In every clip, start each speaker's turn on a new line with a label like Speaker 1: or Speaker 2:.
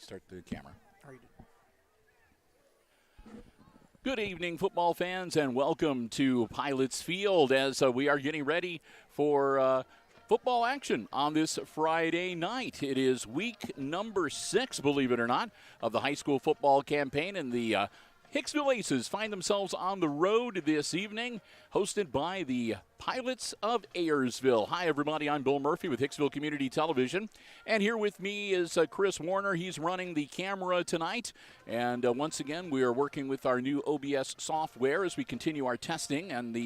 Speaker 1: Start the camera.
Speaker 2: Already did.
Speaker 1: Good evening, football fans, and welcome to Pilots Field as we are getting ready for football action on this Friday night. It is week number 6, believe it or not, of the high school football campaign, and the Hicksville Aces find themselves on the road this evening, hosted by the Pilots of Ayersville. Hi, everybody. I'm Bill Murphy with Hicksville Community Television, and here with me is Chris Warner. He's running the camera tonight, and once again, we are working with our new OBS software as we continue our testing and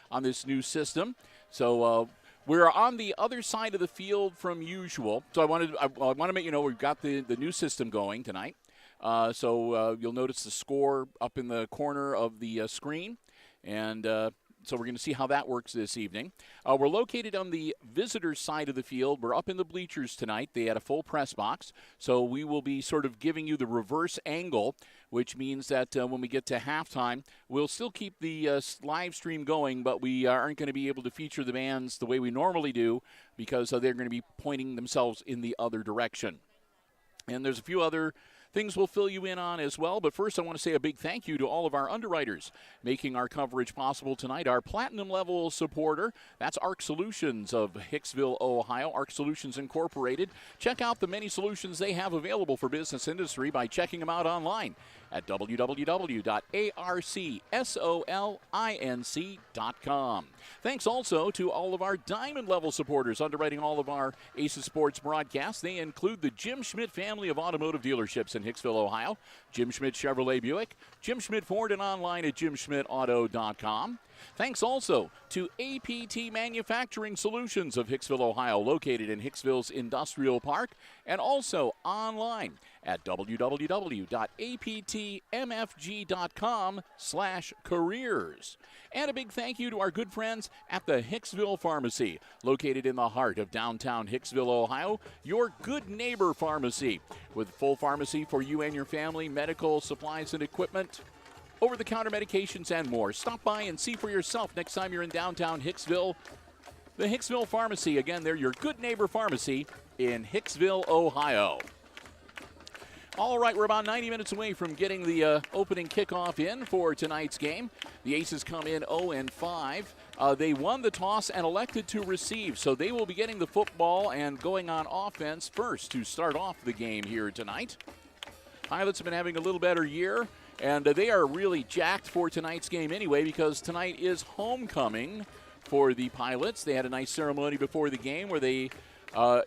Speaker 1: on this new system. So we're on the other side of the field from usual. So I want to make you know we've got the new system going tonight. So you'll notice the score up in the corner of the screen, and so we're going to see how that works this evening. We're located on the visitor side of the field. We're up in the bleachers tonight. They had a full press box, so we will be sort of giving you the reverse angle, which means that when we get to halftime, we'll still keep the live stream going, but we aren't going to be able to feature the bands the way we normally do because they're going to be pointing themselves in the other direction. And there's a few other things we'll fill you in on as well. But first, I want to say a big thank you to all of our underwriters making our coverage possible tonight. Our platinum level supporter, that's ARC Solutions of Hicksville, Ohio, ARC Solutions Incorporated. Check out the many solutions they have available for business industry by checking them out online at www.arcsolinc.com. Thanks also to all of our diamond level supporters underwriting all of our Aces Sports broadcasts. They include the Jim Schmidt family of automotive dealerships in Hicksville, Ohio, Jim Schmidt Chevrolet Buick, Jim Schmidt Ford, and online at jimschmidtauto.com. Thanks also to APT Manufacturing Solutions of Hicksville, Ohio, located in Hicksville's Industrial Park, and also online at www.aptmfg.com/careers. And a big thank you to our good friends at the Hicksville Pharmacy, located in the heart of downtown Hicksville, Ohio, your good neighbor pharmacy, with full pharmacy for you and your family, medical supplies and equipment, over-the-counter medications, and more. Stop by and see for yourself next time you're in downtown Hicksville. The Hicksville Pharmacy, again, they're your good neighbor pharmacy in Hicksville, Ohio. All right, we're about 90 minutes away from getting the opening kickoff in for tonight's game. The Aces come in 0-5. They won the toss and elected to receive, so they will be getting the football and going on offense first to start off the game here tonight. Pilots have been having a little better year, and they are really jacked for tonight's game anyway because tonight is homecoming for the Pilots. They had a nice ceremony before the game where they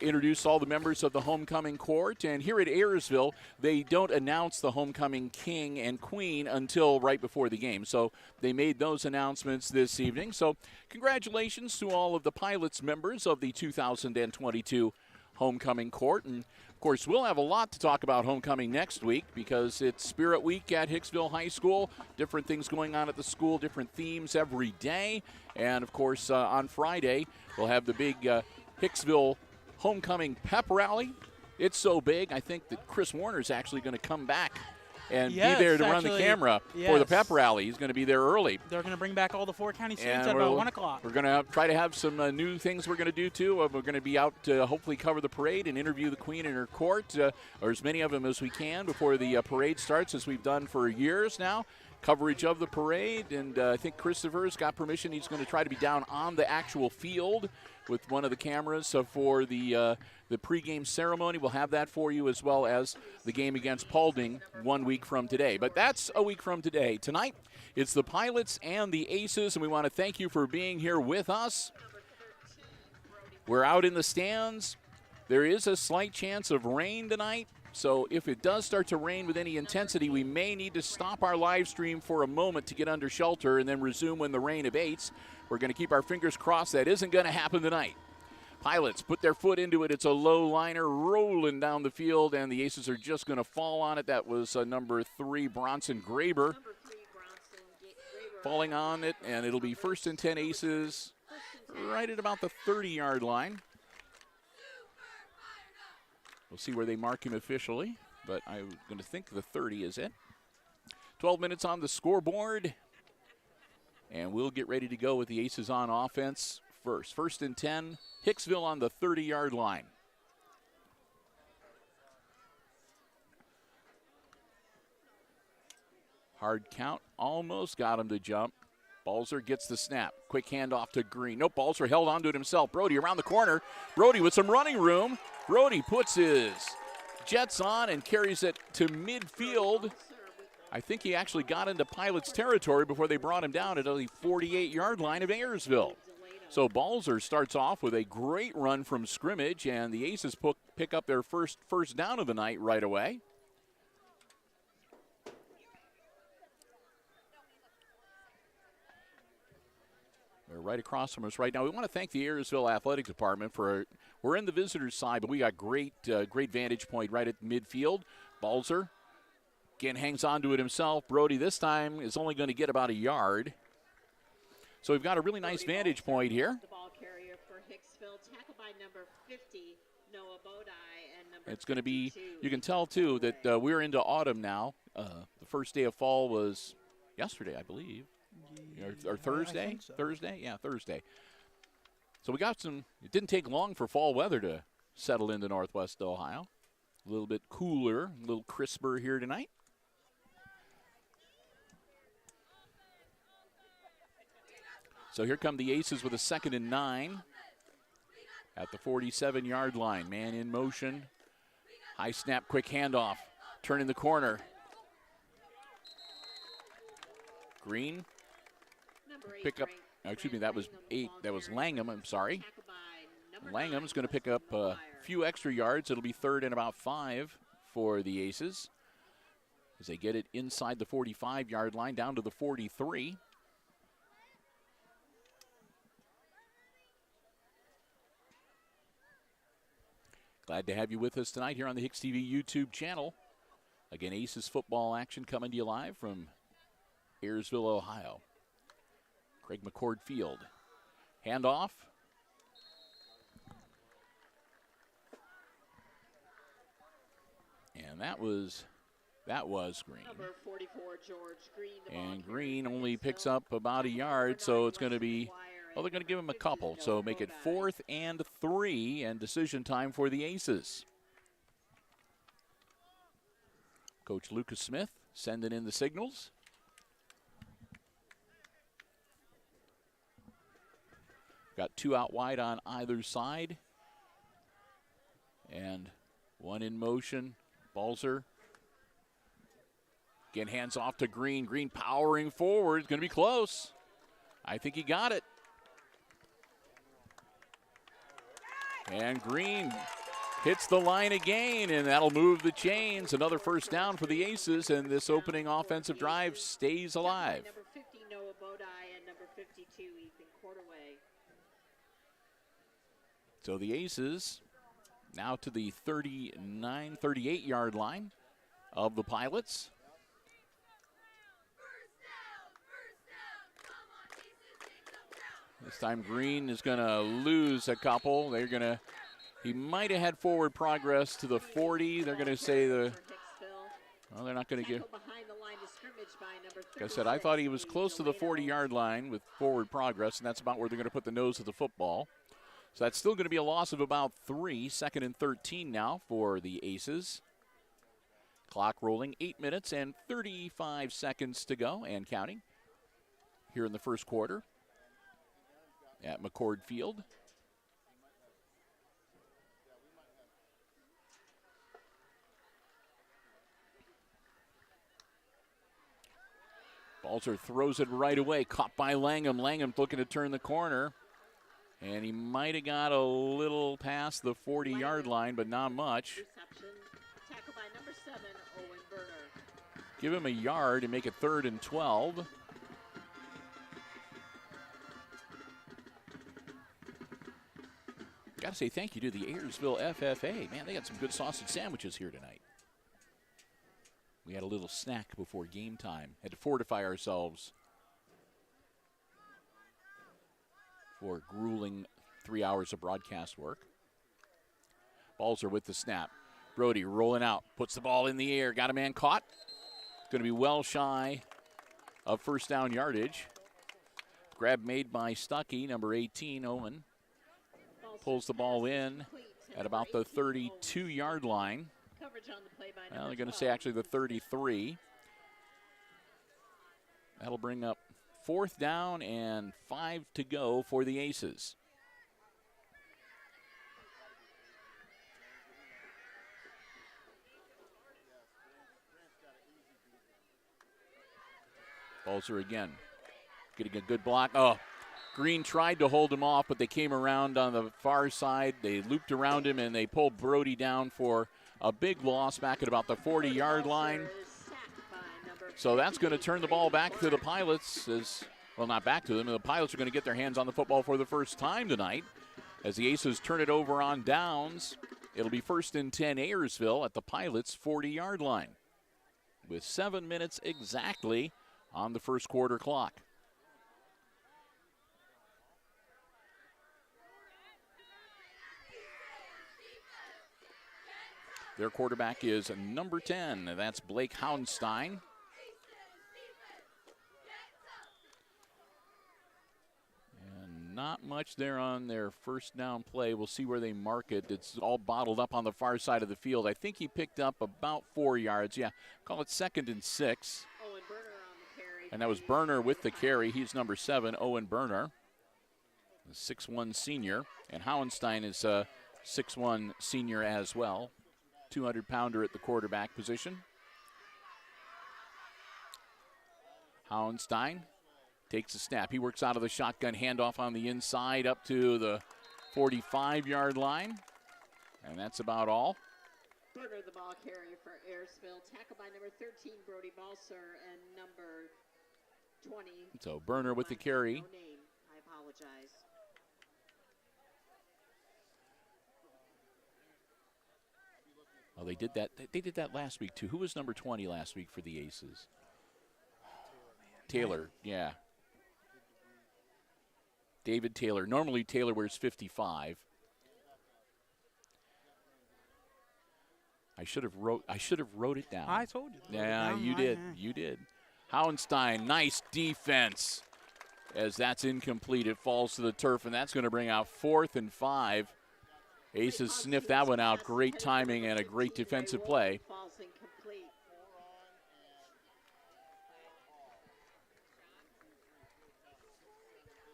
Speaker 1: introduced all the members of the homecoming court. And here at Ayersville, they don't announce the homecoming king and queen until right before the game. So they made those announcements this evening. So congratulations to all of the Pilots members of the 2022 homecoming court. And of course, we'll have a lot to talk about homecoming next week because it's Spirit Week at Hicksville High School. Different things going on at the school, different themes every day. And of course, on Friday, we'll have the big Hicksville homecoming pep rally. It's so big, I think that Chris Warner is actually going to come back and be there to run the camera for the pep rally. He's going to be there early.
Speaker 2: They're going to bring back all the 4 county students at about 1 o'clock.
Speaker 1: We're going to try to have some new things we're going to do, too. We're going to be out to hopefully cover the parade and interview the Queen in her court, or as many of them as we can before the parade starts, as we've done for years now. Coverage of the parade, and I think Christopher's got permission. He's going to try to be down on the actual field with one of the cameras. So for the pregame ceremony, we'll have that for you, as well as the game against Paulding 1 week from today. But that's a week from today. Tonight, it's the Pilots and the Aces, and we want to thank you for being here with us. We're out in the stands. There is a slight chance of rain tonight. So if it does start to rain with any intensity, we may need to stop our live stream for a moment to get under shelter and then resume when the rain abates. We're going to keep our fingers crossed that isn't going to happen tonight. Pilots put their foot into it. It's a low liner rolling down the field, and the Aces are just going to fall on it. That was number 3, Bronson Graber, falling on it, and it'll be 1st and 10 Aces right at about the 30-yard line. We'll see where they mark him officially, but I'm going to think the 30 is it. 12 minutes on the scoreboard, and we'll get ready to go with the Aces on offense first. 1st and 10, Hicksville on the 30-yard line. Hard count, almost got him to jump. Balzer gets the snap. Quick handoff to Green. Nope, Balzer held onto it himself. Brody around the corner. Brody with some running room. Brody puts his jets on and carries it to midfield. I think he actually got into Pilot's territory before they brought him down at the 48-yard line of Ayersville. So Balzer starts off with a great run from scrimmage, and the Aces pick up their first down of the night right away. They're right across from us right now. We want to thank the Ayersville Athletic Department we're in the visitors' side, but we got great vantage point right at midfield. Balzer again hangs on to it himself. Brody this time is only going to get about a yard. So we've got a really nice vantage point here.
Speaker 3: The ball carrier for Hicksville, tackled by number 50, Noah Bodai, and number
Speaker 1: it's going to be,
Speaker 3: 52.
Speaker 1: you can tell too that we're into autumn now. The first day of fall was yesterday, I believe. Or Thursday?
Speaker 2: I think so.
Speaker 1: Thursday? Yeah, Thursday. So we got it didn't take long for fall weather to settle into Northwest Ohio. A little bit cooler, a little crisper here tonight. So here come the Aces with a 2nd and 9 at the 47-yard line. Man in motion. High snap, quick handoff. Turning the corner. Green. Pick up, excuse me, that was 8. That was Langham, I'm sorry. Langham's going to pick up a few extra yards. It'll be 3rd and about 5 for the Aces as they get it inside the 45-yard line down to the 43. Glad to have you with us tonight here on the HIX-TV YouTube channel. Again, Aces football action coming to you live from Ayersville, Ohio. Craig McCord Field. Handoff. And that was Green.
Speaker 3: Number 44, George Green.
Speaker 1: And Green only picks up about a yard, so it's going to be, well, they're going to give him a couple. So make it 4th and 3, and decision time for the Aces. Coach Lucas Smith sending in the signals. Got 2 out wide on either side. And 1 in motion. Balzer. Again, hands off to Green. Green powering forward. It's going to be close. I think he got it. And Green hits the line again, and that'll move the chains. Another first down for the Aces, and this opening offensive drive stays alive.
Speaker 3: Number 50, Noah Bodai, and number 52, Ethan Quarterway.
Speaker 1: So the Aces now to the 38-yard line of the Pilots. This time Green is going to lose a couple. He might have had forward progress to the 40. They're going to say well, they're not going to give. Like I said, I thought he was close to the 40-yard line with forward progress, and that's about where they're going to put the nose of the football. So that's still going to be a loss of about 3. 2nd and 13 now for the Aces. Clock rolling, 8 minutes and 35 seconds to go and counting here in the first quarter at McCord Field. Balzer throws it right away, caught by Langham. Langham looking to turn the corner. And he might have got a little past the 40-yard line, but not much.
Speaker 3: Tackled by number 7, Owen Berner.
Speaker 1: Give him a yard and make it 3rd and 12. Got to say thank you to the Ayersville FFA. Man, they got some good sausage sandwiches here tonight. We had a little snack before game time. Had to fortify ourselves for grueling 3 hours of broadcast work. Balzer with the snap. Brody rolling out, puts the ball in the air, got a man caught. Going to be well shy of first down yardage. Grab made by Stuckey, number 18, Owen. Pulls the ball in at about the 32-yard line. Well, they're going to say actually the 33. That'll bring up 4th down and 5 to go for the Aces. Balzer again, getting a good block. Oh, Green tried to hold him off, but they came around on the far side. They looped around him, and they pulled Brody down for a big loss back at about the 40-yard line. So that's going to turn the ball back to the Pilots. Well, not back to them. The Pilots are going to get their hands on the football for the first time tonight. As the Aces turn it over on downs, it'll be 1st and 10 Ayersville at the Pilots' 40-yard line with 7 minutes exactly on the first quarter clock. Their quarterback is number 10. That's Blake Houndstein. And not much there on their first down play. We'll see where they mark it. It's all bottled up on the far side of the field. I think he picked up about 4 yards. Yeah, call it 2nd and 6. And that was Berner with the carry. He's number 7, Owen Berner, the 6'1 senior. And Houndstein is a 6'1 senior as well. 200-pounder at the quarterback position. Houndstein takes a snap. He works out of the shotgun, handoff on the inside up to the 45-yard line. And that's about all.
Speaker 3: Berner, the ball carrier for Ayersville. Tackled by number 13, Brody Balser, and number 20.
Speaker 1: So Berner with the carry.
Speaker 3: No name. I apologize.
Speaker 1: Oh, they did that. They did that last week too. Who was number 20 last week for the Aces? Taylor, yeah. David Taylor. Normally Taylor wears 55. I should have wrote it down.
Speaker 2: I told you.
Speaker 1: Yeah, you did. You did. Houndstein, nice defense. As that's incomplete, it falls to the turf, and that's going to bring out 4th and 5. Aces sniffed that one out. Great timing and a great defensive play.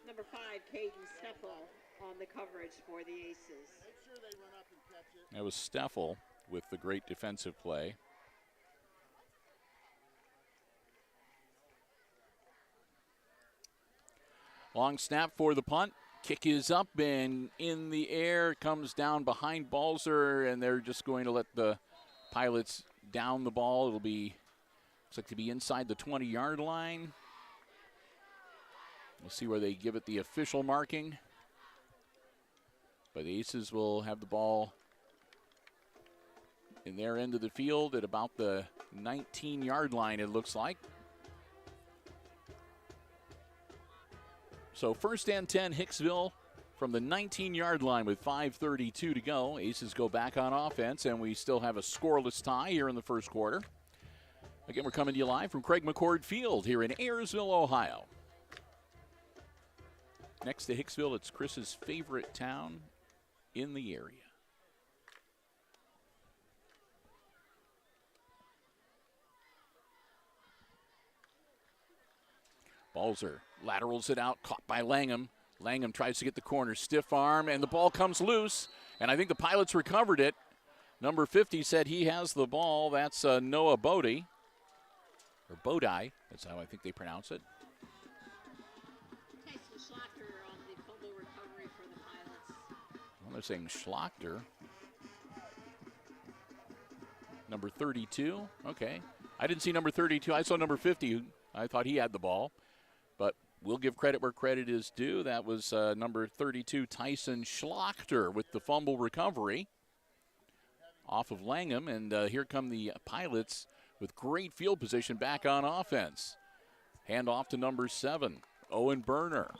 Speaker 3: Number 5, Caden Steffel on the coverage for the Aces.
Speaker 1: That was Steffel with the great defensive play. Long snap for the punt. Kick is up and in the air. Comes down behind Balzer, and they're just going to let the Pilots down the ball. It'll be, looks like to be inside the 20-yard line. We'll see where they give it the official marking. But the Aces will have the ball in their end of the field at about the 19-yard line, it looks like. So 1st and 10, Hicksville from the 19-yard line with 5:32 to go. Aces go back on offense, and we still have a scoreless tie here in the first quarter. Again, we're coming to you live from Craig McCord Field here in Ayersville, Ohio. Next to Hicksville, it's Chris's favorite town in the area. Balzer laterals it out, caught by Langham. Langham tries to get the corner, stiff arm, and the ball comes loose. And I think the Pilots recovered it. Number 50 said he has the ball. That's Noah Bodie, or Bodie. That's how I think they pronounce it.
Speaker 3: Tyson Schlachter on the fumble recovery for the Pilots.
Speaker 1: Well, they're saying Schlachter. Number 32. Okay. I didn't see number 32. I saw number 50. I thought he had the ball. But we'll give credit where credit is due. That was number 32, Tyson Schlachter, with the fumble recovery off of Langham. And here come the Pilots with great field position back on offense. Hand off to number 7, Owen Berner.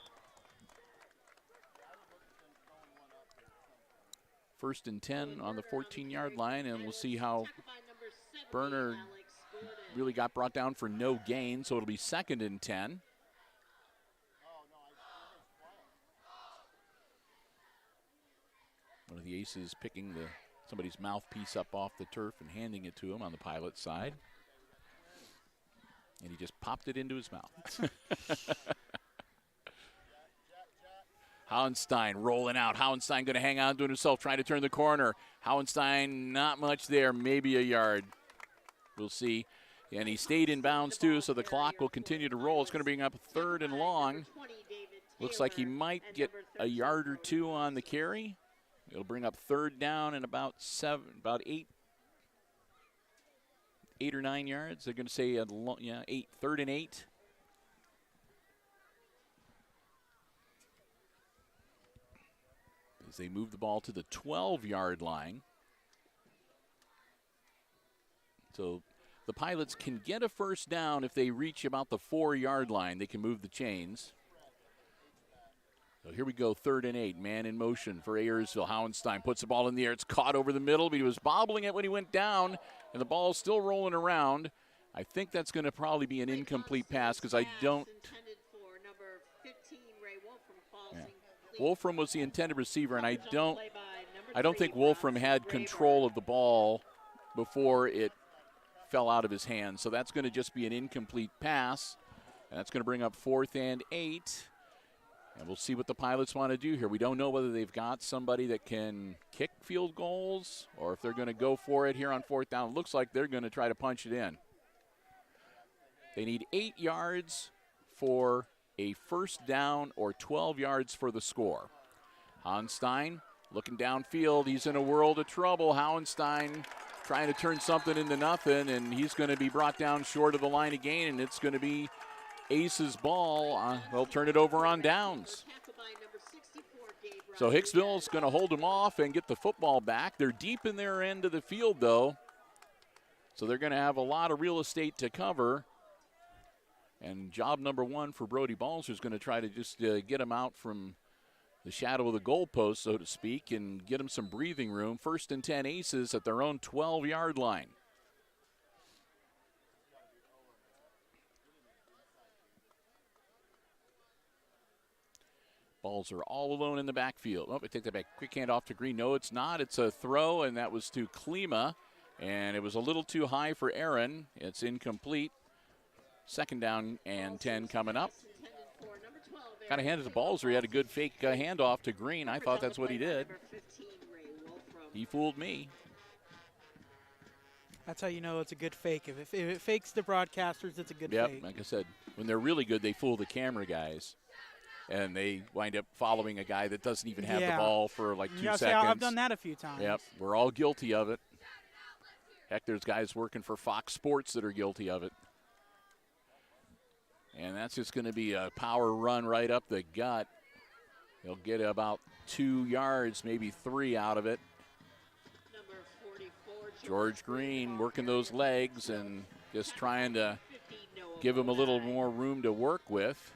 Speaker 1: 1st and 10 on the 14-yard line, and we'll see how Berner really got brought down for no gain, so it'll be 2nd and 10. One of the Aces picking somebody's mouthpiece up off the turf and handing it to him on the Pilot side. And he just popped it into his mouth. Hauenstein rolling out. Hauenstein going to hang on to it himself, trying to turn the corner. Hauenstein, not much there, maybe a yard. We'll see. And he stayed in bounds, too, so the clock will continue to roll. It's going to bring up 3rd and long. Looks like he might get a yard or 2 on the carry. It'll bring up 3rd down and about 8 or 9 yards. They're going to say 3rd and 8. As they move the ball to the 12-yard line. So the Pilots can get a first down if they reach about the 4-yard line. They can move the chains. So here we go, 3rd and 8. Man in motion for Ayersville. Hauenstein puts the ball in the air. It's caught over the middle, but he was bobbling it when he went down, and the ball's still rolling around. I think that's going to probably be an incomplete pass because I don't. Wolfram was the intended receiver, and I don't think Wolfram had control of the ball before it fell out of his hands. So that's going to just be an incomplete pass, and that's going to bring up 4th and 8. And we'll see what the Pilots want to do here. We don't know whether they've got somebody that can kick field goals or if they're going to go for it here on 4th down. It looks like they're going to try to punch it in. They need 8 yards for a first down or 12 yards for the score. Hauenstein looking downfield. He's in a world of trouble. Hauenstein trying to turn something into nothing, and he's going to be brought down short of the line again, and it's going to be Ace's ball. They'll turn it over on downs. So Hicksville is going to hold them off and get the football back. They're deep in their end of the field, though, so they're going to have a lot of real estate to cover. And job number 1 for Brody Balzer is going to try to just get him out from the shadow of the goalpost, so to speak, and get him some breathing room. 1st and 10 Aces at their own 12-yard line. Balzer all alone in the backfield. Oh, they take that back. Quick handoff to Green. No, it's not. It's a throw, and that was to Klima. And it was a little too high for Aaron. It's incomplete. 2nd down and 10 coming up. Kind of handed the Balzer. He had a good fake handoff to Green. I thought that's what he did. He fooled me.
Speaker 2: That's how you know it's a good fake. If it fakes the broadcasters, it's a good fake.
Speaker 1: Yep, like I said, when they're really good, they fool the camera guys. And they wind up following a guy that doesn't even have the ball for like 2 seconds.
Speaker 2: I've done that a few times.
Speaker 1: Yep, we're all guilty of it. Heck, there's guys working for Fox Sports that are guilty of it. And that's just going to be a power run right up the gut. They'll get about 2 yards, maybe 3 out of it. George Green working those legs and just trying to give him a little more room to work with.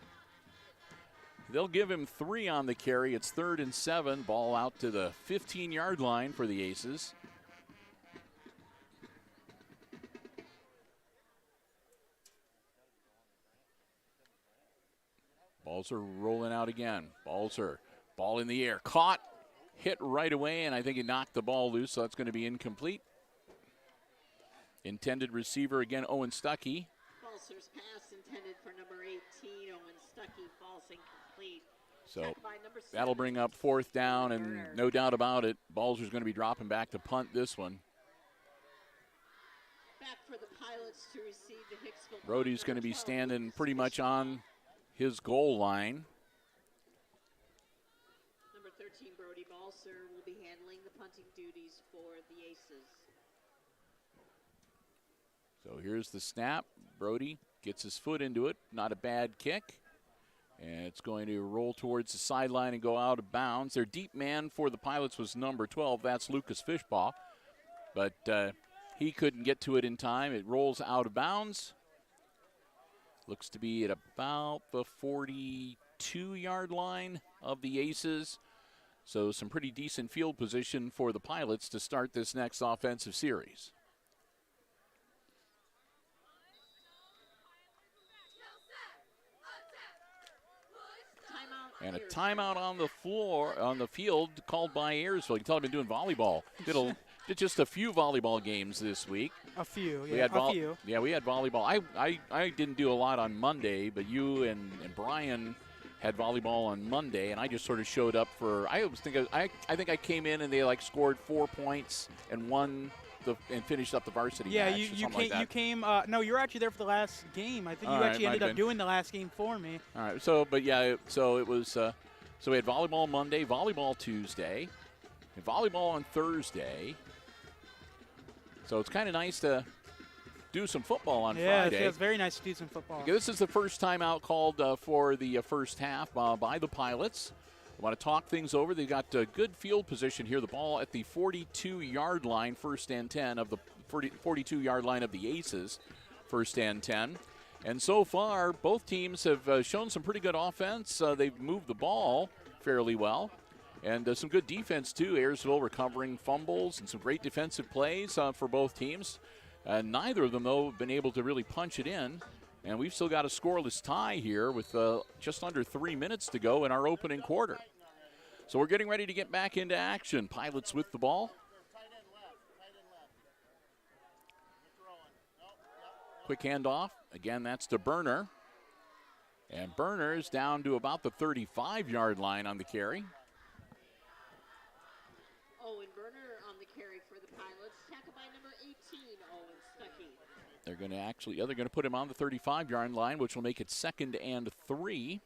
Speaker 1: They'll give him 3 on the carry. It's 3rd and 7. Ball out to the 15-yard line for the Aces. Balzer rolling out again. Balzer, ball in the air. Caught, hit right away, and I think he knocked the ball loose, so that's going to be incomplete. Intended receiver again, Owen Stuckey.
Speaker 3: Balzer's pass intended for number 18, Owen Stuckey, falls incomplete.
Speaker 1: So that'll bring up 4th down, and no doubt about it, Balzer's going to be dropping back to punt this one.
Speaker 3: Back for the Pilots to receive the Hicksville.
Speaker 1: Brody's going to be standing pretty much on his goal line.
Speaker 3: Number 13, Brody Balzer, will be handling the punting duties for the Aces.
Speaker 1: So here's the snap. Brody gets his foot into it. Not a bad kick. And it's going to roll towards the sideline and go out of bounds. Their deep man for the Pilots was number 12. That's Lucas Fishbaugh. But he couldn't get to it in time. It rolls out of bounds. Looks to be at about the 42-yard line of the Aces. So some pretty decent field position for the Pilots to start this next offensive series. And a timeout on the floor, on the field, called by Ayersville. You can tell I've been doing volleyball. did just a few volleyball games this week.
Speaker 2: A few,
Speaker 1: We
Speaker 2: yeah,
Speaker 1: had
Speaker 2: a few.
Speaker 1: Yeah, we had volleyball. I didn't do a lot on Monday, but you and Brian had volleyball on Monday, and I just sort of showed up for. I think I came in and they like scored 4 points and and finished up the varsity
Speaker 2: Yeah,
Speaker 1: match.
Speaker 2: you came. No, you were actually there for the last game. I think
Speaker 1: All
Speaker 2: you
Speaker 1: right,
Speaker 2: actually
Speaker 1: might
Speaker 2: ended
Speaker 1: have
Speaker 2: up
Speaker 1: been.
Speaker 2: doing the last game for me.
Speaker 1: All right. So it was. So we had volleyball Monday, volleyball Tuesday, and volleyball on Thursday. So it's kind of nice to do some football on Friday.
Speaker 2: Yeah, it's very nice to do some football.
Speaker 1: Okay, this is the first time out called for the first half by the Pilots. I want to talk things over. They've got good field position here. The ball at the 42-yard line, first and 10 of the 42-yard line of the Aces, first and 10. And so far, both teams have shown some pretty good offense. They've moved the ball fairly well. And some good defense, too. Ayersville recovering fumbles and some great defensive plays for both teams. Neither of them, though, have been able to really punch it in. And we've still got a scoreless tie here with just under 3 minutes to go in our opening quarter. So we're getting ready to get back into action. Pilots with the ball. Quick handoff. Again, that's to Berner. And Berner is down to about the 35-yard line on the carry.
Speaker 3: Owen Berner on the carry for the Pilots. Tackled by number 18, Owen Stuckey.
Speaker 1: They're going to put him on the 35-yard line, which will make it 2nd and 3.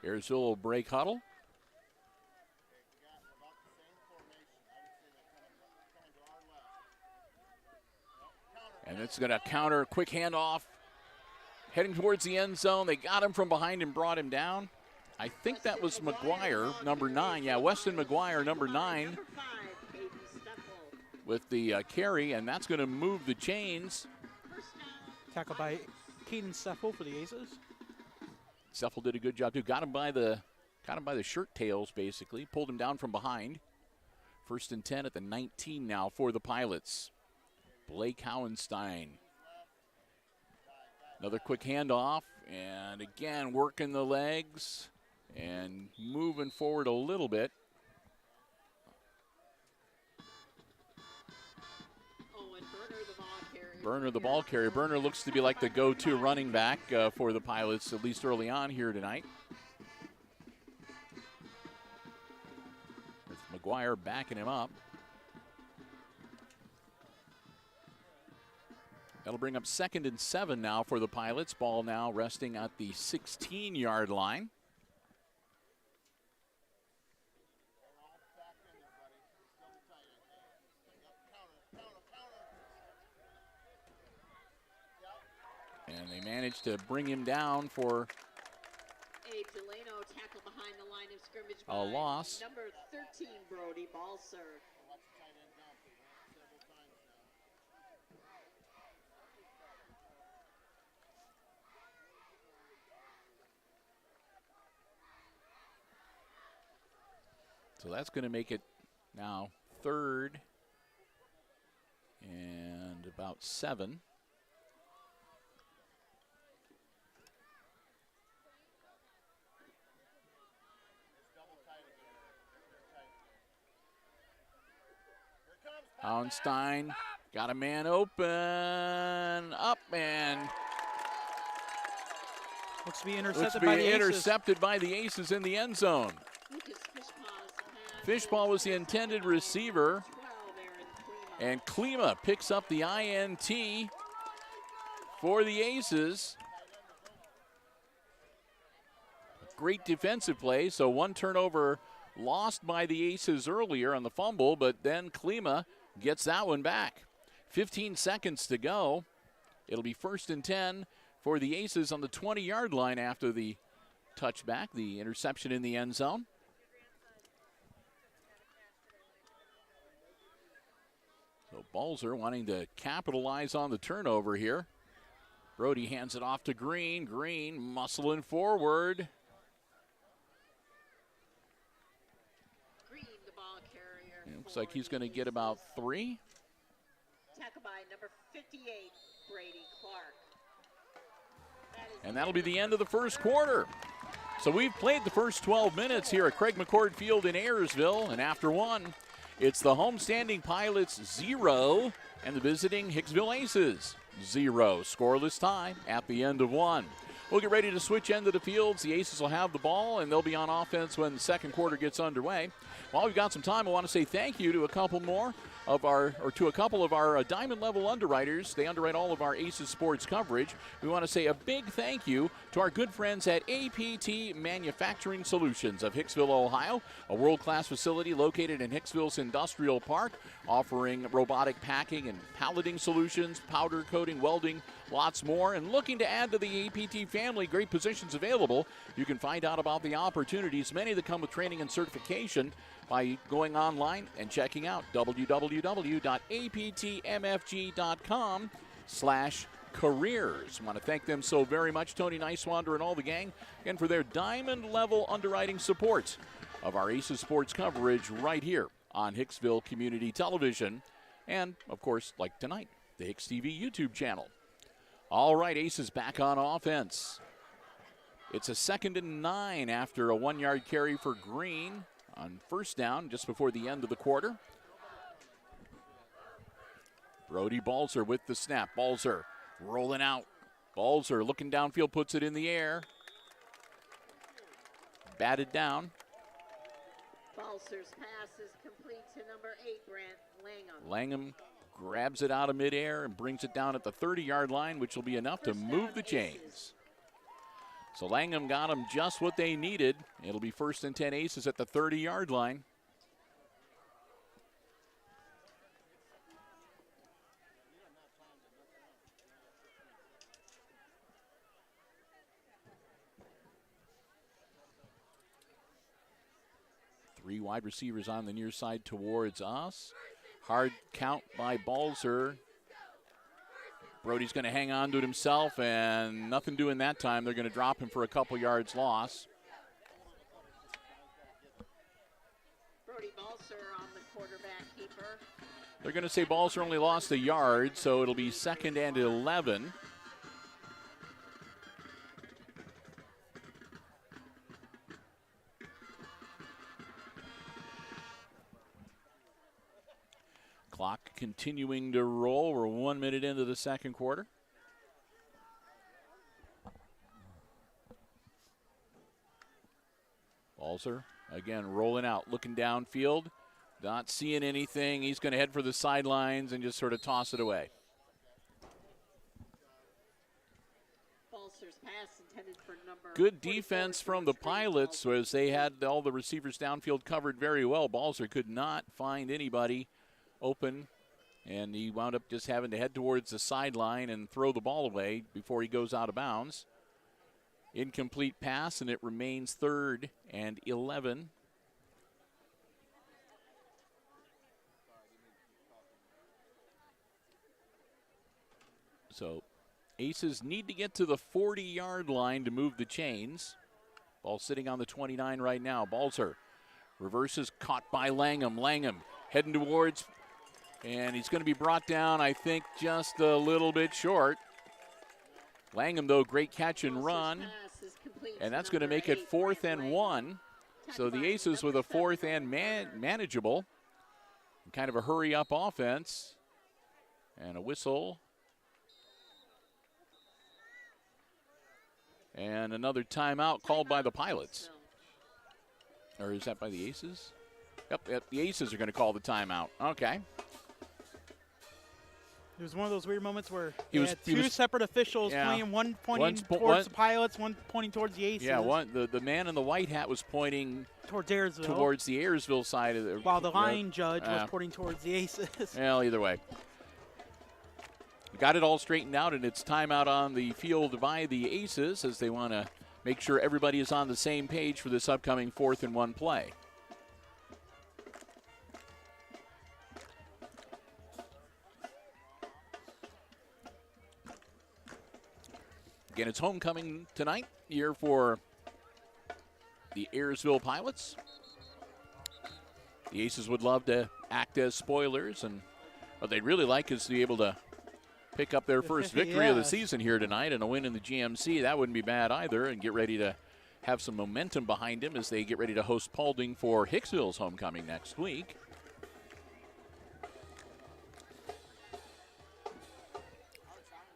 Speaker 1: Ayersville will break huddle. And it's going to counter, quick handoff, heading towards the end zone. They got him from behind and brought him down. I think that was McGuire, number 9. Yeah, Weston McGuire, number 9, with the carry, and that's going to move the chains.
Speaker 2: Tackled by Caden Seffel for the Aces.
Speaker 1: Seffel did a good job too. Got him by the shirt tails, basically. Pulled him down from behind. 1st and 10 at the 19 now for the Pilots. Blake Howenstein. Another quick handoff, and again working the legs and moving forward a little bit. Berner, the ball carrier. Berner looks to be like the go-to running back for the Pilots, at least early on here tonight. With McGuire backing him up. That'll bring up 2nd and 7 now for the Pilots. Ball now resting at the 16-yard line. And they managed to bring him down for
Speaker 3: Abe Delano tackled behind the line of scrimmage
Speaker 1: a
Speaker 3: by
Speaker 1: loss.
Speaker 3: number 13, Brody Balser.
Speaker 1: So that's going to make it now 3rd and about 7. Howenstein got a man open, up, and
Speaker 2: Looks to be intercepted by the Aces.
Speaker 1: Aces in the end zone. Fishball was the intended receiver, and Klima picks up the INT for the Aces. Great defensive play, so one turnover lost by the Aces earlier on the fumble, but then Klima gets that one back. 15 seconds to go. It'll be 1st and 10 for the Aces on the 20-yard line after the touchback, the interception in the end zone. So Balzer wanting to capitalize on the turnover here. Brody hands it off to Green. Green muscling forward. Looks like he's going to get about 3.
Speaker 3: Tackle by number 58, Brady Clark.
Speaker 1: And that'll be the end of the first quarter. So we've played the first 12 minutes here at Craig McCord Field in Ayersville, and after 1, it's the homestanding Pilots 0 and the visiting Hicksville Aces 0. Scoreless tie at the end of 1. We'll get ready to switch end of the fields. The Aces will have the ball, and they'll be on offense when the second quarter gets underway. While we've got some time, I want to say thank you to a couple of our diamond level underwriters. They underwrite all of our Aces sports coverage. We want to say a big thank you to our good friends at APT Manufacturing Solutions of Hicksville, Ohio, a world-class facility located in Hicksville's Industrial Park, offering robotic packing and palleting solutions, powder coating, welding, lots more, and looking to add to the APT family. Great positions available. You can find out about the opportunities, many that come with training and certification, by going online and checking out www.aptmfg.com/careers. I want to thank them so very much, Tony Nicewander and all the gang, again, for their diamond level underwriting support of our Aces sports coverage right here on Hicksville Community Television, and of course, like tonight, the HIX-TV YouTube channel. All right, Aces back on offense. It's a 2nd and 9 after a 1-yard carry for Green on first down just before the end of the quarter. Brody Balzer with the snap. Balzer rolling out. Balzer looking downfield, puts it in the air. Batted down.
Speaker 3: Balzer's pass is complete to number 8, Brant Langham.
Speaker 1: Langham grabs it out of midair and brings it down at the 30-yard line, which will be enough to move the chains. So Langham got them just what they needed. It'll be 1st and 10 Aces at the 30-yard line. Three wide receivers on the near side towards us. Hard count by Balzer. Brody's going to hang on to it himself, and nothing doing that time. They're going to drop him for a couple yards loss.
Speaker 3: Brody Balzer on the quarterback keeper.
Speaker 1: They're going to say Balzer only lost a yard, so it'll be 2nd and 11. Clock continuing to roll. We're 1 minute into the second quarter. Balzer again rolling out, looking downfield, not seeing anything. He's going to head for the sidelines and just sort of toss it away.
Speaker 3: Balzer's pass intended for number
Speaker 1: Good defense from the Pilots as they had all the receivers downfield covered very well. Balzer could not find anybody open, and he wound up just having to head towards the sideline and throw the ball away before he goes out of bounds. Incomplete pass, and it remains 3rd and 11. So Aces need to get to the 40-yard line to move the chains. Ball sitting on the 29 right now. Balzer reverses, caught by Langham. Langham heading towards, and he's going to be brought down, I think, just a little bit short. Langham, though, great catch and run, and that's going to make it 4th and 1. So the Aces with a 4th and manageable. Kind of a hurry-up offense. And a whistle. And another timeout called by the Pilots. Or is that by the Aces? Yep, the Aces are going to call the timeout. Okay.
Speaker 2: It was one of those weird moments where
Speaker 1: He was
Speaker 2: two separate officials playing, one pointing towards the Pilots, one pointing towards the Aces.
Speaker 1: Yeah, the man in the white hat was pointing
Speaker 2: towards Ayersville.
Speaker 1: Towards the Ayersville side of the.
Speaker 2: While the line judge was pointing towards the Aces.
Speaker 1: Well, either way. Got it all straightened out, and it's timeout on the field by the Aces as they want to make sure everybody is on the same page for this upcoming 4th and 1 play. Again, it's homecoming tonight here for the Ayersville Pilots. The Aces would love to act as spoilers, and what they'd really like is to be able to pick up their first victory of the season here tonight, and a win in the GMC. That wouldn't be bad either, and get ready to have some momentum behind them as they get ready to host Paulding for Hicksville's homecoming next week.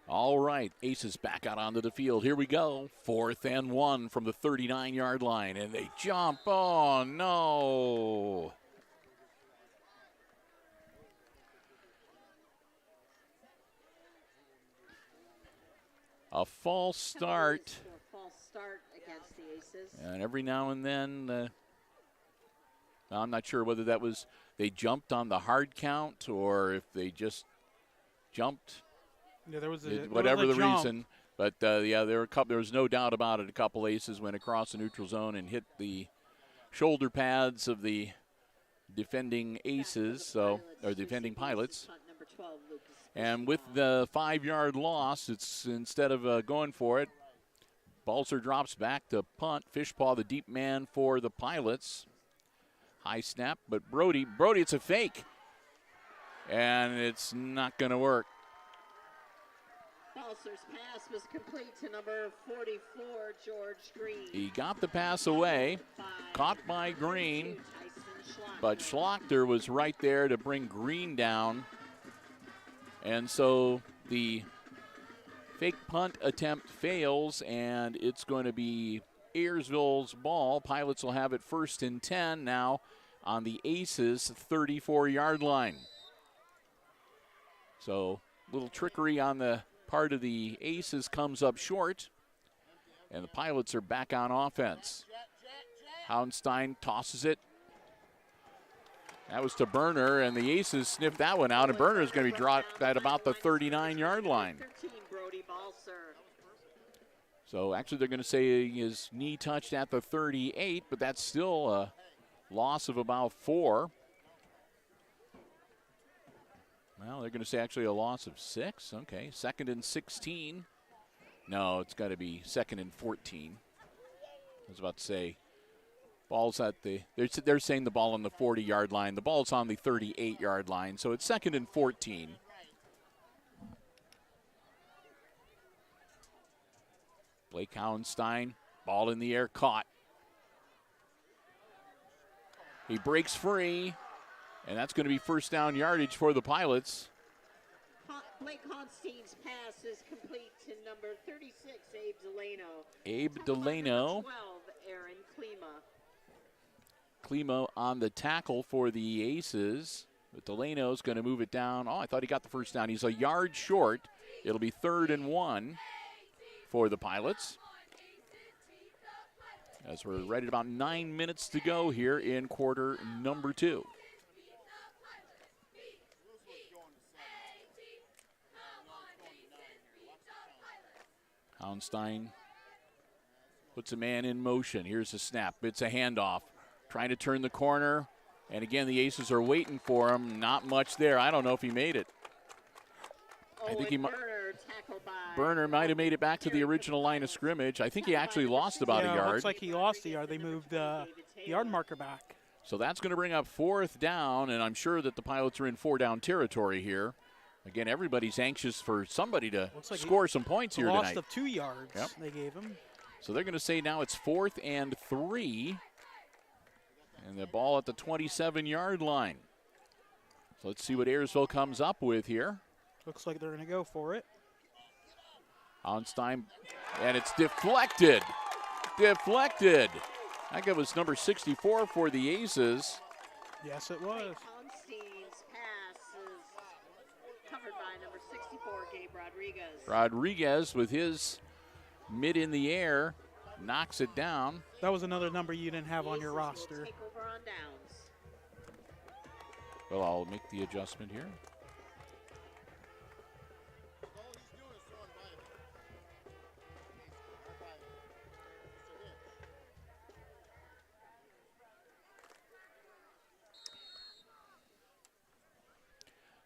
Speaker 1: All right, Aces back out onto the field. Here we go. 4th and 1 from the 39-yard line, and they jump. Oh, no. A false start.
Speaker 3: False start against the Aces.
Speaker 1: And every now and then, I'm not sure whether that was they jumped on the hard count or if they just jumped.
Speaker 2: Yeah, there was
Speaker 1: whatever the
Speaker 2: jump.
Speaker 1: reason. But, yeah, there was no doubt about it. A couple Aces went across the neutral zone and hit the shoulder pads of the defending Aces, or defending Pilots. And with the 5-yard loss, it's instead of going for it, Balser drops back to punt. Fishpaw, the deep man for the Pilots. High snap, but Brody, it's a fake. And it's not going to work.
Speaker 3: Balser's pass was complete to number 44, George Green.
Speaker 1: He got the pass away, caught by Green, but Schlachter was right there to bring Green down. And so the fake punt attempt fails, and it's going to be Ayersville's ball. Pilots will have it 1st and 10 now on the Aces' 34-yard line. So a little trickery on the part of the Aces comes up short, and the Pilots are back on offense. Houndstein tosses it. That was to Berner, and the Aces sniffed that one out, and Berner is going to be dropped at about the 39-yard line. So actually they're going to say his knee touched at the 38, but that's still a loss of about 4. Well, they're going to say actually a loss of 6. Okay, 2nd and 16. No, it's got to be 2nd and 14. I was about to say, ball's at the, they're saying the ball on the 40-yard line. The ball's on the 38-yard line, so it's 2nd and 14. Blake Houndstein, ball in the air, caught. He breaks free, and that's going to be 1st down yardage for the Pilots.
Speaker 3: Blake Houndstein's pass is complete to number 36, Abe Delano.
Speaker 1: Abe Delano.
Speaker 3: 12, Aaron Klima.
Speaker 1: Klima on the tackle for the Aces. But Delano's going to move it down. Oh, I thought he got the 1st down. He's a yard short. It'll be 3rd and 1 for the Pilots. As we're right at about 9 minutes to go here in quarter number 2. Houndstein puts a man in motion. Here's the snap. It's a handoff. Trying to turn the corner. And again, the Aces are waiting for him. Not much there. I don't know if he made it. I think he Berner might have made it back to the original line of scrimmage. I think he actually lost about a yard.
Speaker 2: Looks like he lost a yard. They moved the yard marker back.
Speaker 1: So that's going to bring up 4th down, and I'm sure that the Pilots are in 4-down territory here. Again, everybody's anxious for somebody to score some points here tonight.
Speaker 2: Lost of 2 yards they gave him.
Speaker 1: So they're going to say now it's 4th and 3. And the ball at the 27-yard line. So let's see what Ayersville comes up with here.
Speaker 2: Looks like they're going to go for it.
Speaker 1: Houndstein, and it's deflected. Deflected. I think it was number 64 for the Aces.
Speaker 2: Yes, it was.
Speaker 3: Houndstein's pass is covered by number 64, Gabe Rodriguez.
Speaker 1: Rodriguez with his mid in the air knocks it down.
Speaker 2: That was another number you didn't have on your roster.
Speaker 3: Take over on downs.
Speaker 1: Well, I'll make the adjustment here.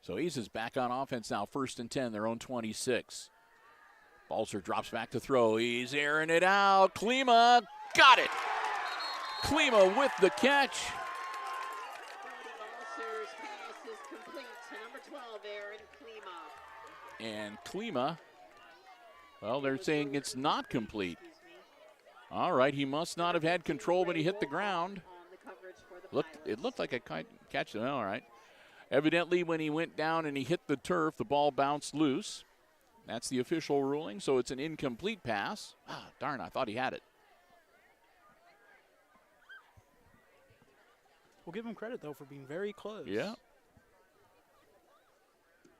Speaker 1: So Aces back on offense now, 1st and 10, their own 26. Balser drops back to throw. He's airing it out. Klima got it. Klima with the catch.
Speaker 3: pass is complete to number 12, Aaron Klima.
Speaker 1: And Klima, well, they're saying it's not complete. All right, he must not have had control when he hit the ground. It looked like a catch. All right. Evidently, when he went down and he hit the turf, the ball bounced loose. That's the official ruling, so it's an incomplete pass. Ah, darn, I thought he had it.
Speaker 2: We'll give him credit, though, for being very close.
Speaker 1: Yeah.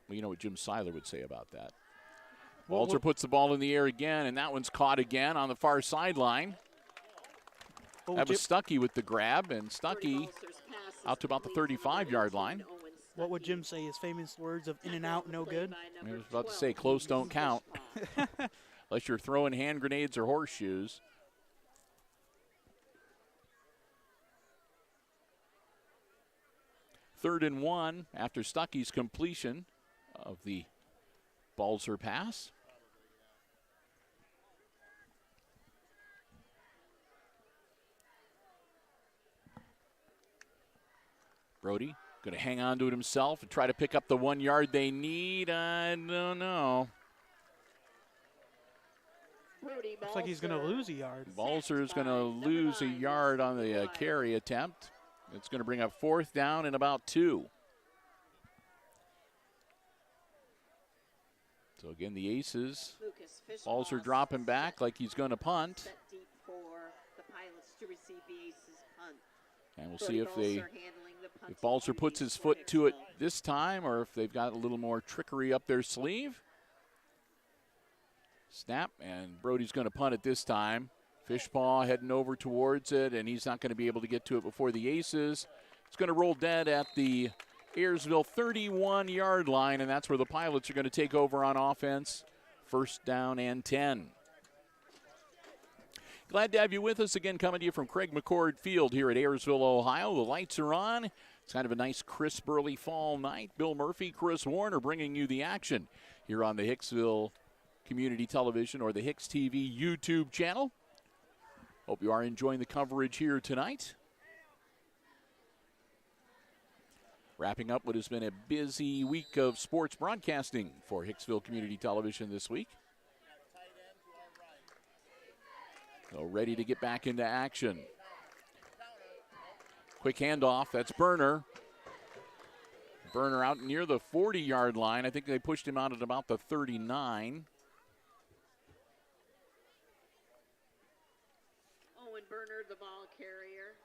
Speaker 1: Well, you know what Jim Seiler would say about that. Walter puts the ball in the air again, and that one's caught again on the far sideline. That was Stuckey with the grab, and Stuckey out to about the 35-yard line.
Speaker 2: What would Jim say? His famous words of in and out, no good?
Speaker 1: I was about to say, close don't count. Unless you're throwing hand grenades or horseshoes. Third and 1 after Stuckey's completion of the Balzer pass. Brody going to hang on to it himself and try to pick up the 1 yard they need. I don't know.
Speaker 2: Looks like he's going to lose a yard.
Speaker 1: Balzer's going to lose a yard on the carry attempt. It's going to bring up 4th down and about 2. So again, the Aces, Balzer dropping back like he's going to punt. And we'll see if Balzer puts his foot to it this time or if they've got a little more trickery up their sleeve. Snap, and Brody's going to punt it this time. Fishpaw heading over towards it, and he's not going to be able to get to it before the Aces. It's going to roll dead at the Ayersville 31-yard line, and that's where the Pilots are going to take over on offense. 1st down and 10. Glad to have you with us again, coming to you from Craig McCord Field here at Ayersville, Ohio. The lights are on. It's kind of a nice, crisp, early fall night. Bill Murphy, Chris Warner bringing you the action here on the Hicksville Community Television or the HIX-TV YouTube channel. Hope you are enjoying the coverage here tonight. Wrapping up what has been a busy week of sports broadcasting for Hicksville Community Television this week. So ready to get back into action. Quick handoff, that's Burner. Burner out near the 40-yard line. I think they pushed him out at about the 39.
Speaker 3: Owen Burner, the ball carrier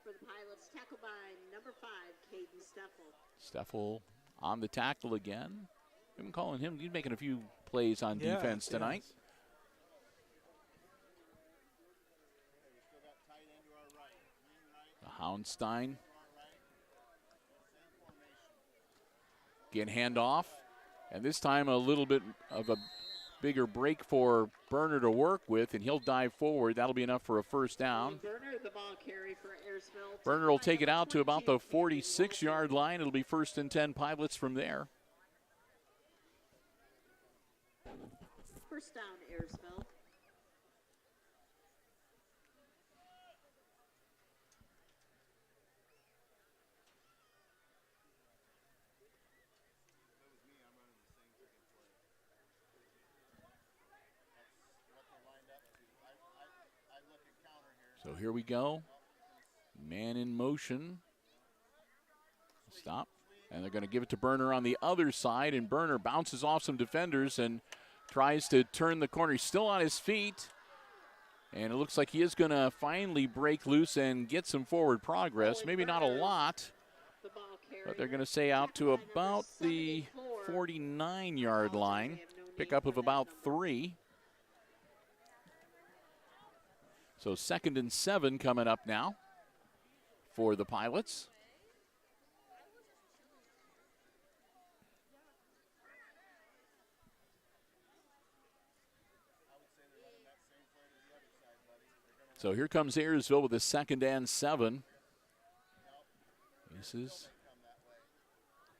Speaker 3: for the Pilots, tackled by number 5, Caden Steffel.
Speaker 1: Steffel on the tackle again. I've been calling him. He's making a few plays on defense tonight.
Speaker 2: Yes.
Speaker 1: Houndstein. Again, handoff. And this time a little bit of a bigger break for Burner to work with, and he'll dive forward. That'll be enough for a 1st down.
Speaker 3: Burner, the ball carry for Ayersville.
Speaker 1: Burner will take it out to about the 46-yard line. It'll be 1st and 10 Pilots from there.
Speaker 3: 1st down, Ayersville.
Speaker 1: So here we go. Man in motion. Stop. And they're going to give it to Burner on the other side, and Burner bounces off some defenders and tries to turn the corner. He's still on his feet, and it looks like he is going to finally break loose and get some forward progress. Maybe not a lot, but they're going to say out to about the 49-yard line. Pickup of about 3. So 2nd and 7 coming up now for the Pilots. So here comes Ayersville with a 2nd and 7. This is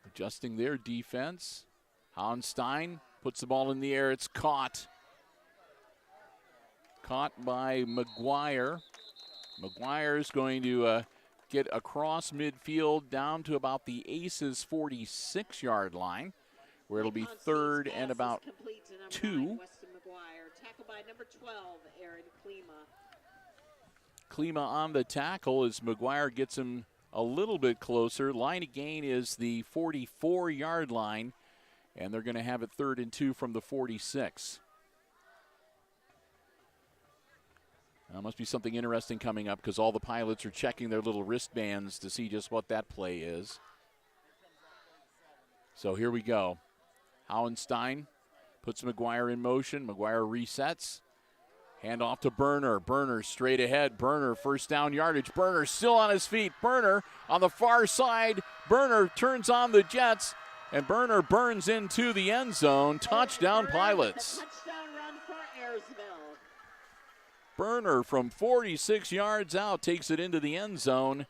Speaker 1: adjusting their defense. Houndstein puts the ball in the air. It's caught. Caught by McGuire. McGuire's going to get across midfield down to about the Aces 46-yard line, where it'll be third and about 2.
Speaker 3: Tackled by number 12, Aaron Klima.
Speaker 1: Klima on the tackle as McGuire gets him a little bit closer. Line of gain is the 44-yard line, and they're going to have it 3rd and 2 from the 46. Must be something interesting coming up because all the pilots are checking their little wristbands to see just what that play is. So here we go. Hauenstein puts McGuire in motion. McGuire resets. Hand off to Berner. Berner straight ahead. Berner first down yardage. Berner still on his feet. Berner on the far side. Berner turns on the jets, and Berner burns into the end zone. Touchdown, Pilots.
Speaker 3: Touchdown run for Ayersville.
Speaker 1: Berner from 46 yards out takes it into the end zone,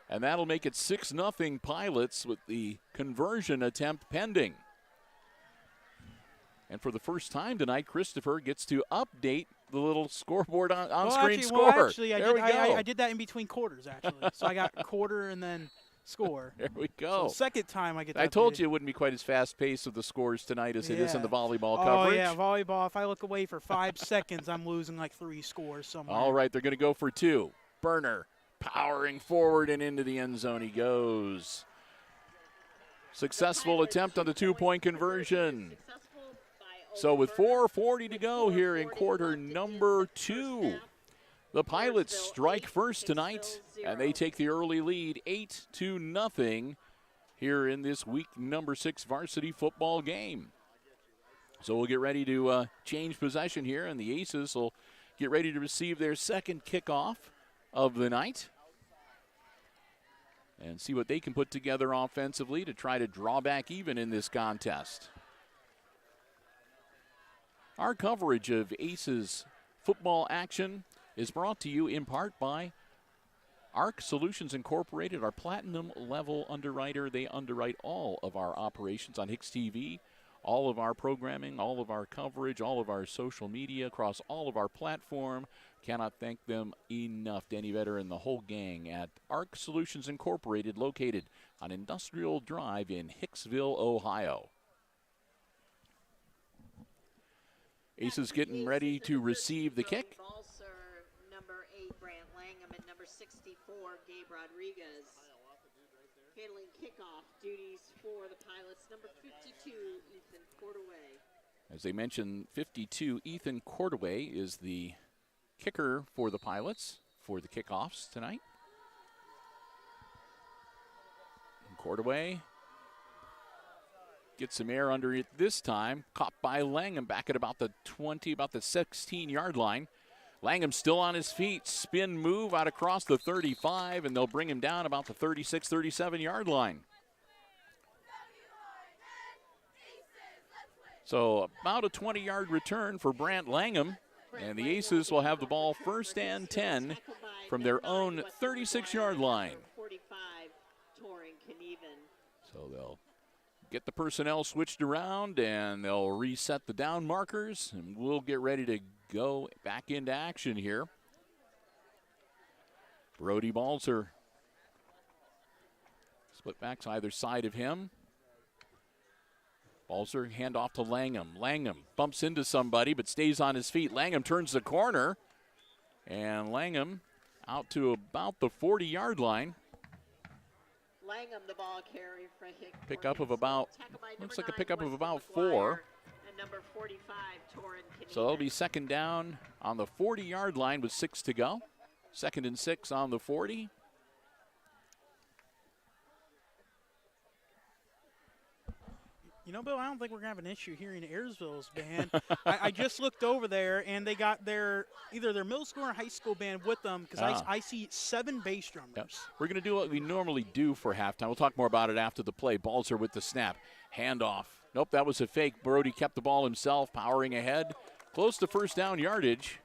Speaker 1: and that'll make it 6-0 Pilots with the conversion attempt pending. And for the first time tonight, Christopher gets to update the little scoreboard on-screen score.
Speaker 2: Actually, I did that in between quarters, actually. So I got quarter and then score.
Speaker 1: There we go.
Speaker 2: So second time I get that.
Speaker 1: I told you it wouldn't be quite as fast-paced with the scores tonight as it is in the volleyball coverage.
Speaker 2: Oh, yeah, volleyball. If I look away for 5 seconds, I'm losing like 3 scores somewhere.
Speaker 1: All right, they're going to go for 2. Berner powering forward and into the end zone he goes. Successful attempt on the 2-point conversion. So with 4:40 to go here in quarter number 2, the Pilots strike first tonight, and they take the early lead 8-0 here in this week number 6 varsity football game. So we'll get ready to change possession here, and the Aces will get ready to receive their second kickoff of the night and see what they can put together offensively to try to draw back even in this contest. Our coverage of Aces football action is brought to you in part by ARC Solutions Incorporated, our platinum level underwriter. They underwrite all of our operations on HIX-TV, all of our programming, all of our coverage, all of our social media across all of our platform. Cannot thank them enough. Danny Vetter and the whole gang at ARC Solutions Incorporated, located on Industrial Drive in Hicksville, Ohio. Aces getting ready to receive the kick.
Speaker 3: Number 8, Brant Langham, and number 64, Gabe Rodriguez. Handling kickoff duties for the Pilots, number 52, Ethan Cordaway.
Speaker 1: As they mentioned, 52, Ethan Cordaway is the kicker for the Pilots for the kickoffs tonight. And Cordaway gets some air under it this time. Caught by Langham back at about the 20, about the 16-yard line. Langham still on his feet. Spin move out across the 35, and they'll bring him down about the 36, 37-yard line. So about a 20-yard return for Brant Langham, and the Aces will have the ball 1st and 10 from their own 36-yard line. So they'll get the personnel switched around, and they'll reset the down markers, and we'll get ready to go back into action here. Brody Balzer. Split backs either side of him. Balzer hand off to Langham. Langham bumps into somebody but stays on his feet. Langham turns the corner, and Langham out to about the 40-yard line.
Speaker 3: Langham, the ball carry for Hick.
Speaker 1: Pickup of about, looks like a pickup of about 4.
Speaker 3: And number 45, Torrin.
Speaker 1: So it'll be second down on the 40-yard line with 6 to go. 2nd and 6 on the 40.
Speaker 2: You know, Bill, I don't think we're going to have an issue hearing Ayersville's band. I just looked over there, and they got either their middle school or high school band with them, because I see 7 bass drummers.
Speaker 1: Yep. We're going to do what we normally do for halftime. We'll talk more about it after the play. Balzer with the snap. Handoff. Nope, that was a fake. Brody kept the ball himself, powering ahead. Close to 1st down yardage.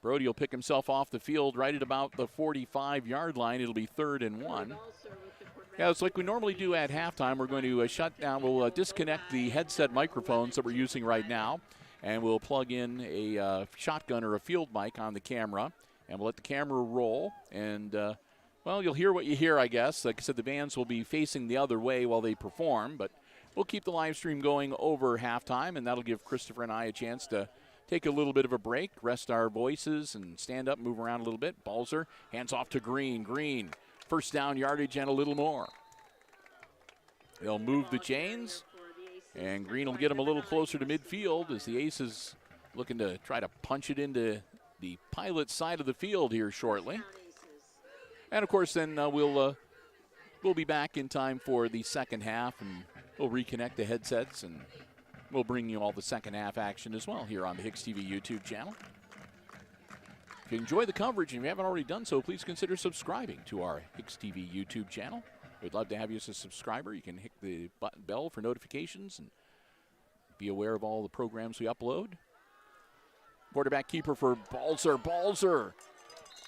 Speaker 1: Brody will pick himself off the field right at about the 45-yard line. It'll be 3rd and 1. Yeah, it's like we normally do at halftime. We're going to shut down. We'll disconnect the headset microphones that we're using right now, And we'll plug in a shotgun or a field mic on the camera, and we'll let the camera roll. And, well, you'll hear what you hear, I guess. Like I said, the bands will be facing the other way while they perform, but we'll keep the live stream going over halftime, and that'll give Christopher and I a chance to take a little bit of a break, rest our voices, and stand up, move around a little bit. Balzer hands off to Green. Green, first down yardage and a little more. They'll move the chains, and Green will get them a little closer to midfield as the Aces looking to try to punch it into the Pilot side of the field here shortly. And, of course, then we'll be back in time for the second half, and we'll reconnect the headsets, and we'll bring you all the second half action as well here on the HIX-TV YouTube channel. If you enjoy the coverage and if you haven't already done so, please consider subscribing to our HIX-TV YouTube channel. We'd love to have you as a subscriber. You can hit the bell for notifications and be aware of all the programs we upload. Quarterback keeper for Balzer. Balzer.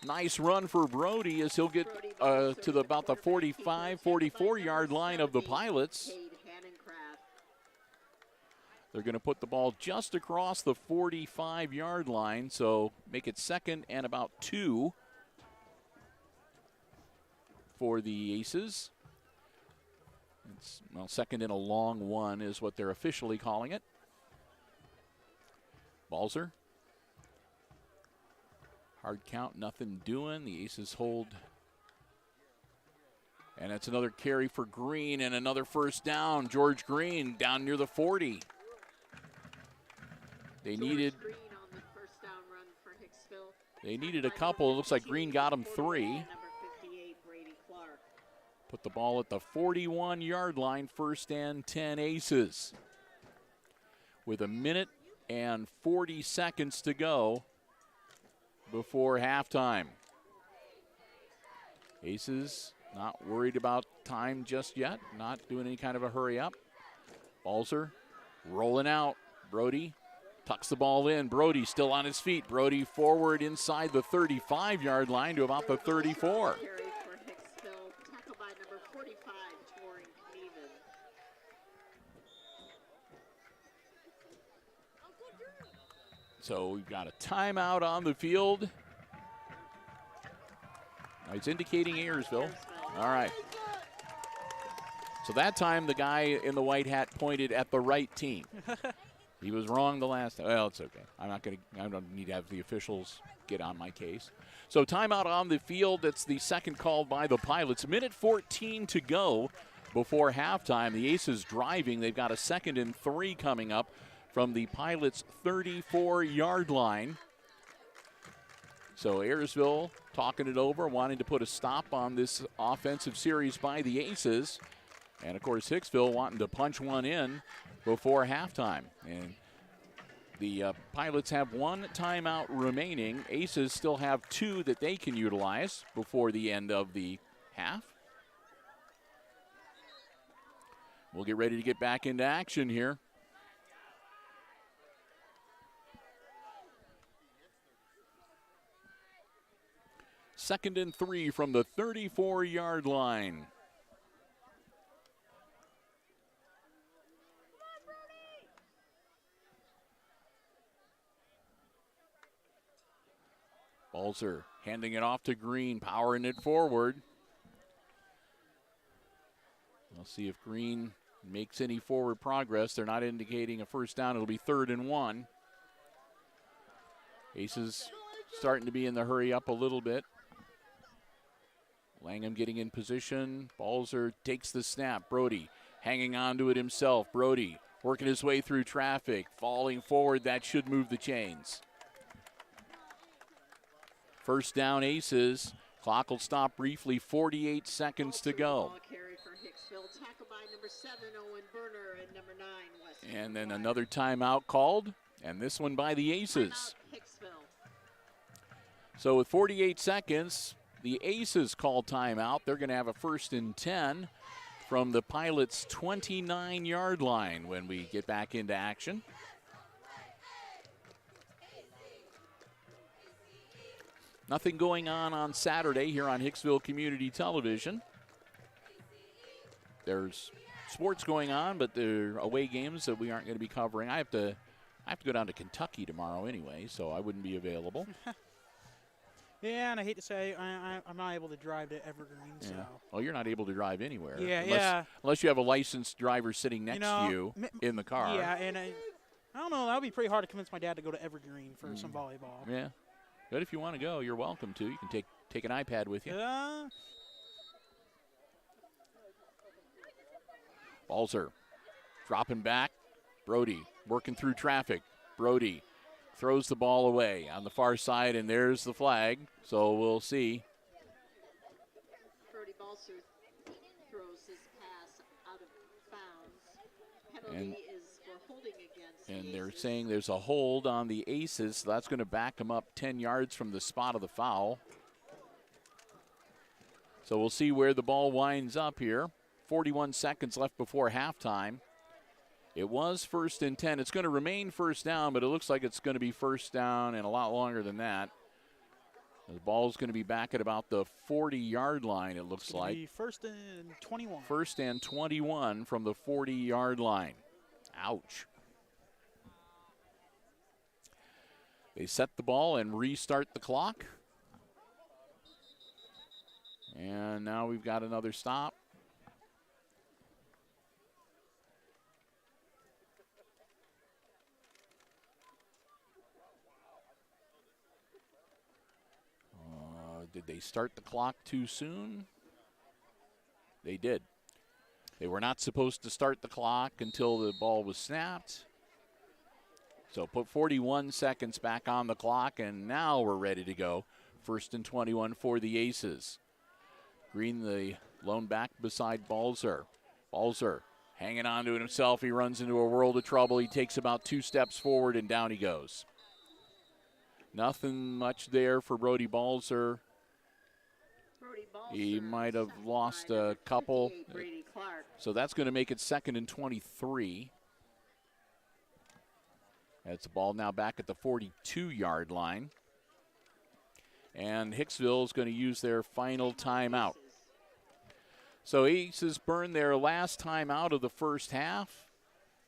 Speaker 1: Nice run for Brody as he'll get to about the 45, 44-yard line of the Pilots. They're going to put the ball just across the 45-yard line, so make it second and about 2 for the Aces. It's, well, second and a long 1 is what they're officially calling it. Balzer. Hard count, nothing doing. The Aces hold. And that's another carry for Green and another first down. George Green down near the 40. They needed a couple. It looks like Green got him 3. Put the ball at the 41-yard line, first and 10 Aces. With 1 minute and 40 seconds to go before halftime. Aces not worried about time just yet, not doing any kind of a hurry up. Balzer rolling out. Brody tucks the ball in. Brody still on his feet. Brody forward inside the 35-yard line to about the 34. So we've got a timeout on the field. It's indicating Ayersville. All right. So that time the guy in the white hat pointed at the right team. He was wrong the last time. Well, it's okay. I don't need to have the officials get on my case. So timeout on the field. That's the second called by the Pilots. 1:14 to go before halftime. The Aces driving. They've got a 2nd and 3 coming up from the Pilots' 34-yard line. So Ayersville talking it over, wanting to put a stop on this offensive series by the Aces. And, of course, Hicksville wanting to punch one in before halftime. And the Pilots have 1 timeout remaining. Aces still have 2 that they can utilize before the end of the half. We'll get ready to get back into action here. Second and 3 from the 34-yard line. Balzer handing it off to Green, powering it forward. We'll see if Green makes any forward progress. They're not indicating a first down. It'll be 3rd and 1. Aces starting to be in the hurry up a little bit. Langham getting in position. Balzer takes the snap. Brody hanging on to it himself. Brody working his way through traffic, falling forward. That should move the chains. First down Aces. Clock will stop briefly. 48 seconds to go. And then another timeout called, and this one by the Aces. So with 48 seconds, the Aces call timeout. They're going to have a 1st and 10 from the Pilots' 29-yard line when we get back into action. Nothing going on Saturday here on Hicksville Community Television. There's sports going on, but there are away games that we aren't going to be covering. I I have to go down to Kentucky tomorrow anyway, so I wouldn't be available.
Speaker 2: Yeah, and I hate to say I'm not able to drive to Evergreen.
Speaker 1: Yeah.
Speaker 2: So.
Speaker 1: Well, you're not able to drive anywhere.
Speaker 2: Yeah,
Speaker 1: unless you have a licensed driver sitting next to you in the car.
Speaker 2: Yeah, and I don't know. That would be pretty hard to convince my dad to go to Evergreen for some volleyball.
Speaker 1: Yeah. But if you want to go, you're welcome to. You can take an iPad with you. Balzer dropping back. Brody working through traffic. Brody throws the ball away on the far side, and there's the flag. So we'll see.
Speaker 3: Brody Balzer throws his pass out of bounds. Penalty is for holding against the
Speaker 1: And they're
Speaker 3: Aces.
Speaker 1: saying there's a hold on the Aces, so that's going to back them up 10 yards from the spot of the foul. So we'll see where the ball winds up here. 41 seconds left before halftime. It was 1st and 10. It's going to remain first down, but it looks like it's going to be first down and a lot longer than that. The ball's going to be back at about the 40-yard line, it looks like.
Speaker 2: Be 1st and 21.
Speaker 1: 1st and 21 from the 40-yard line. Ouch. They set the ball and restart the clock. And now we've got another stop. Did they start the clock too soon? They did. They were not supposed to start the clock until the ball was snapped. So put 41 seconds back on the clock, and now we're ready to go. 1st and 21 for the Aces. Green, the lone back beside Balzer. Balzer hanging on to it himself. He runs into a world of trouble. He takes about 2 steps forward, and down he goes. Nothing much there for Brody Balzer. He might have lost a couple. So that's going to make it 2nd and 23. That's the ball now back at the 42-yard line. And Hicksville is going to use their final timeout. So Aces burn their last timeout of the first half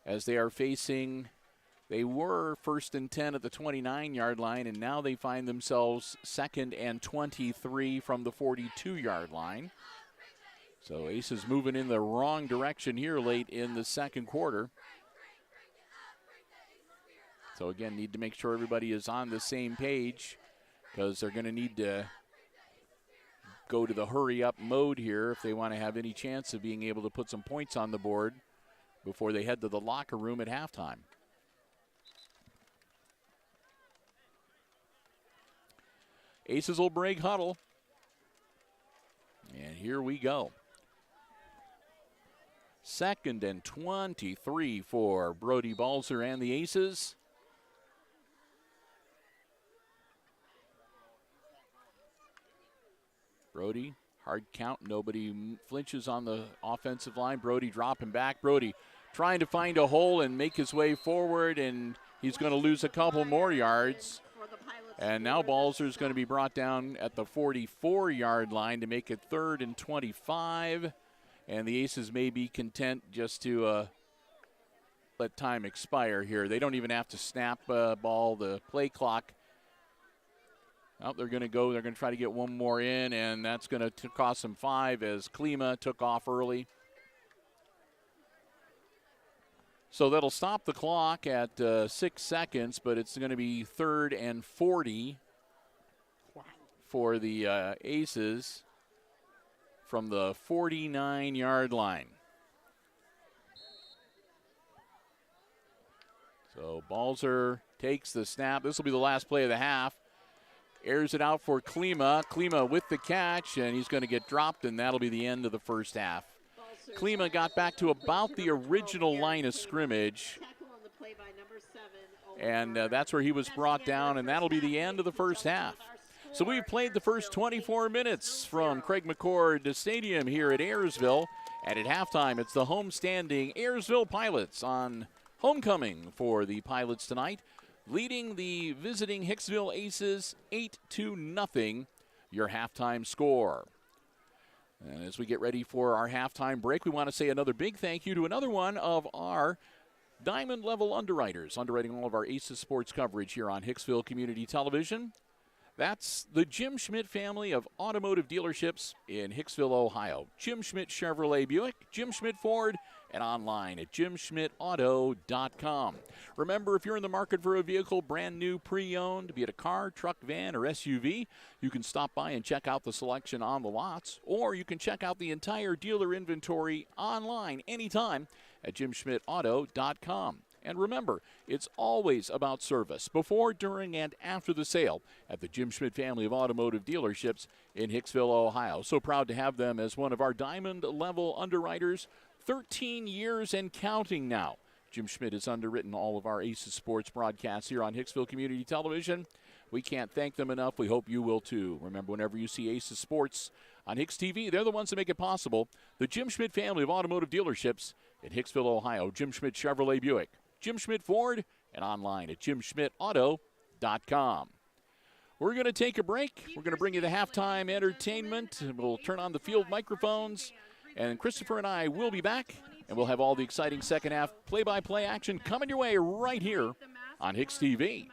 Speaker 1: as they are facing, they were 1st and 10 at the 29-yard line, and now they find themselves 2nd and 23 from the 42-yard line. So Aces moving in the wrong direction here late in the second quarter. So again, need to make sure everybody is on the same page because they're going to need to go to the hurry-up mode here if they want to have any chance of being able to put some points on the board before they head to the locker room at halftime. Aces will break huddle. And here we go. 2nd and 23 for Brody Balzer and the Aces. Brody, hard count. Nobody flinches on the offensive line. Brody dropping back. Brody trying to find a hole and make his way forward, and he's going to lose a couple more yards. And now Balzer's going to be brought down at the 44-yard line to make it 3rd and 25. And the Aces may be content just to let time expire here. They don't even have to snap ball the play clock. Oh, they're going to go. They're going to try to get one more in, and that's going to cost them 5 as Klima took off early. So that'll stop the clock at 6 seconds, but it's going to be 3rd and 40 for the Aces from the 49-yard line. So Balzer takes the snap. This will be the last play of the half. Airs it out for Klima. Klima with the catch, and he's going to get dropped, and that'll be the end of the first half. Klima got back to about the original line of scrimmage, and that's where he was brought down, and that'll be the end of the first half. So we've played the first 24 minutes from Craig McCord Stadium here at Ayersville, and at halftime it's the homestanding Ayersville Pilots on homecoming for the Pilots tonight, leading the visiting Hicksville Aces 8-0, your halftime score. And as we get ready for our halftime break, we want to say another big thank you to another one of our Diamond level underwriters, underwriting all of our Aces sports coverage here on Hicksville Community Television. That's the Jim Schmidt family of automotive dealerships in Hicksville, Ohio. Jim Schmidt Chevrolet Buick, Jim Schmidt Ford, and online at jimschmidtauto.com. Remember, if you're in the market for a vehicle brand new, pre-owned, be it a car, truck, van, or SUV, you can stop by and check out the selection on the lots, or you can check out the entire dealer inventory online anytime at jimschmidtauto.com. And remember, it's always about service before, during, and after the sale at the Jim Schmidt family of automotive dealerships in Hicksville, Ohio. So proud to have them as one of our diamond level underwriters. 13 years and counting now. Jim Schmidt has underwritten all of our Aces sports broadcasts here on Hicksville Community Television. We can't thank them enough. We hope you will too. Remember, whenever you see Aces Sports on HIX-TV, they're the ones that make it possible. The Jim Schmidt family of automotive dealerships in Hicksville, Ohio. Jim Schmidt Chevrolet Buick, Jim Schmidt Ford, and online at jimschmidtauto.com. We're going to take a break. We're going to bring you the halftime entertainment. We'll turn on the field microphones, and Christopher and I will be back, and we'll have all the exciting second half play-by-play action coming your way right here on HIX-TV.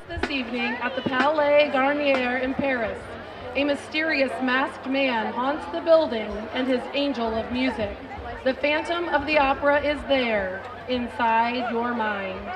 Speaker 4: This evening at the Palais Garnier in Paris. A mysterious masked man haunts the building and his angel of music. The Phantom of the Opera is there, inside your mind.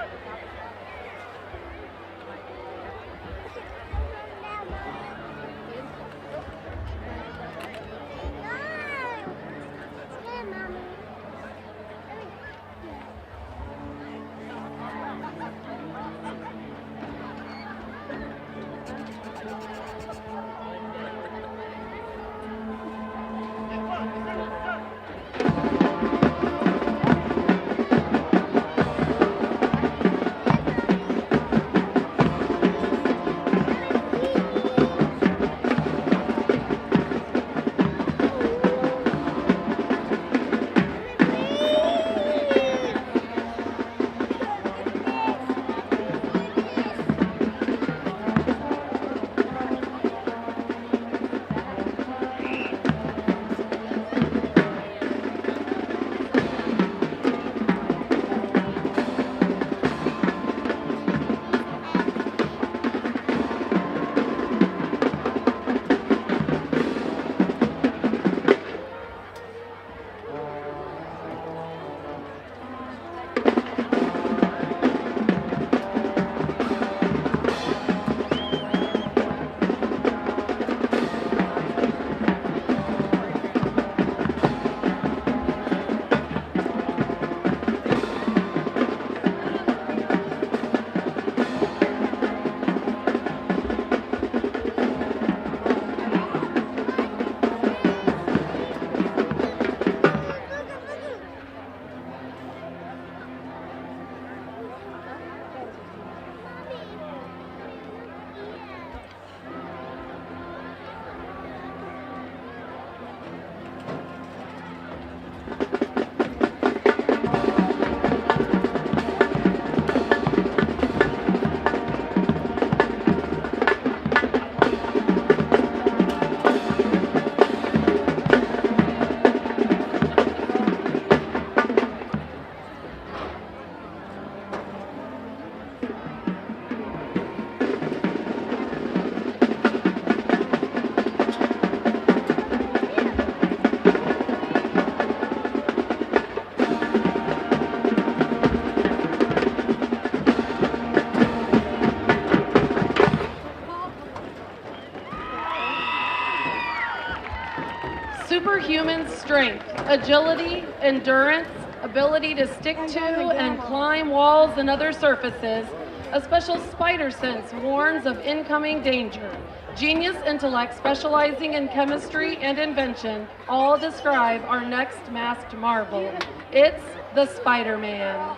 Speaker 4: Superhuman strength, agility, endurance, ability to stick to and climb walls and other surfaces. A special spider sense warns of incoming danger. Genius intellect specializing in chemistry and invention all describe our next masked marvel. It's the Spider-Man.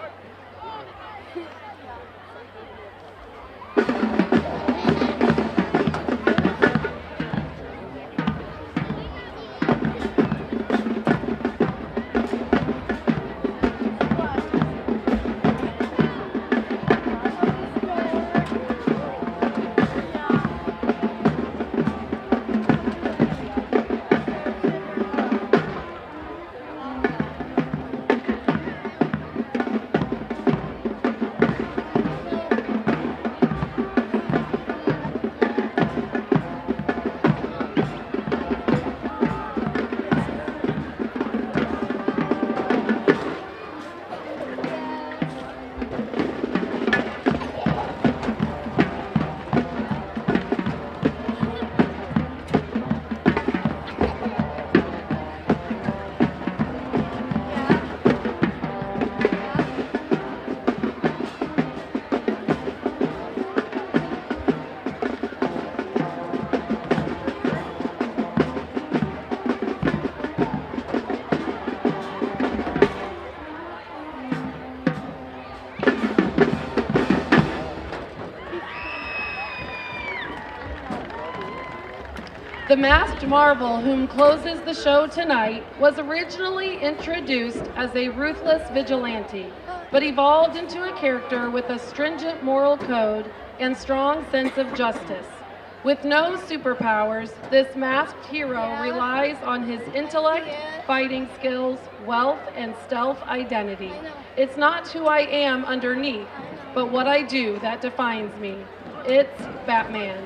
Speaker 4: The masked marvel whom closes the show tonight was originally introduced as a ruthless vigilante, but evolved into a character with a stringent moral code and strong sense of justice. With no superpowers, this masked hero relies on his intellect, fighting skills, wealth, and stealth identity. It's not who I am underneath, but what I do that defines me. It's Batman.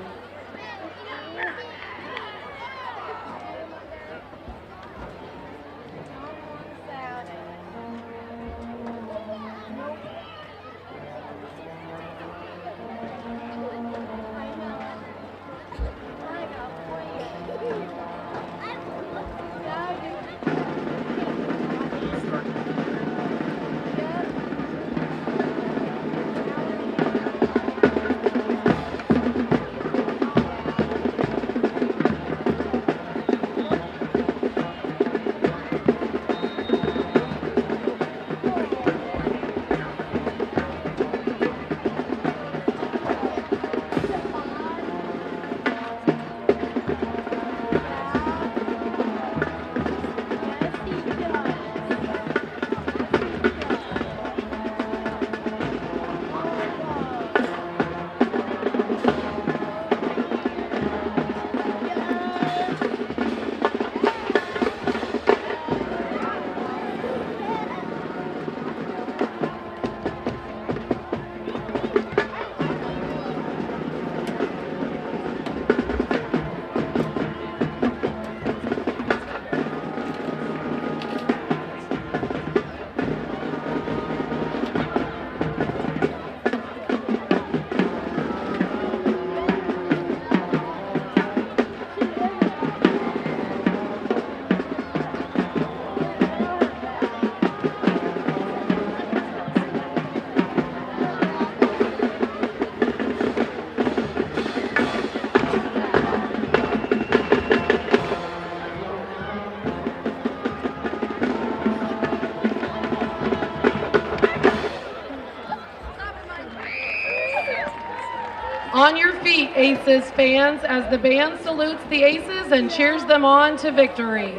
Speaker 4: On your feet, Aces fans, as the band salutes the Aces and cheers them on to victory.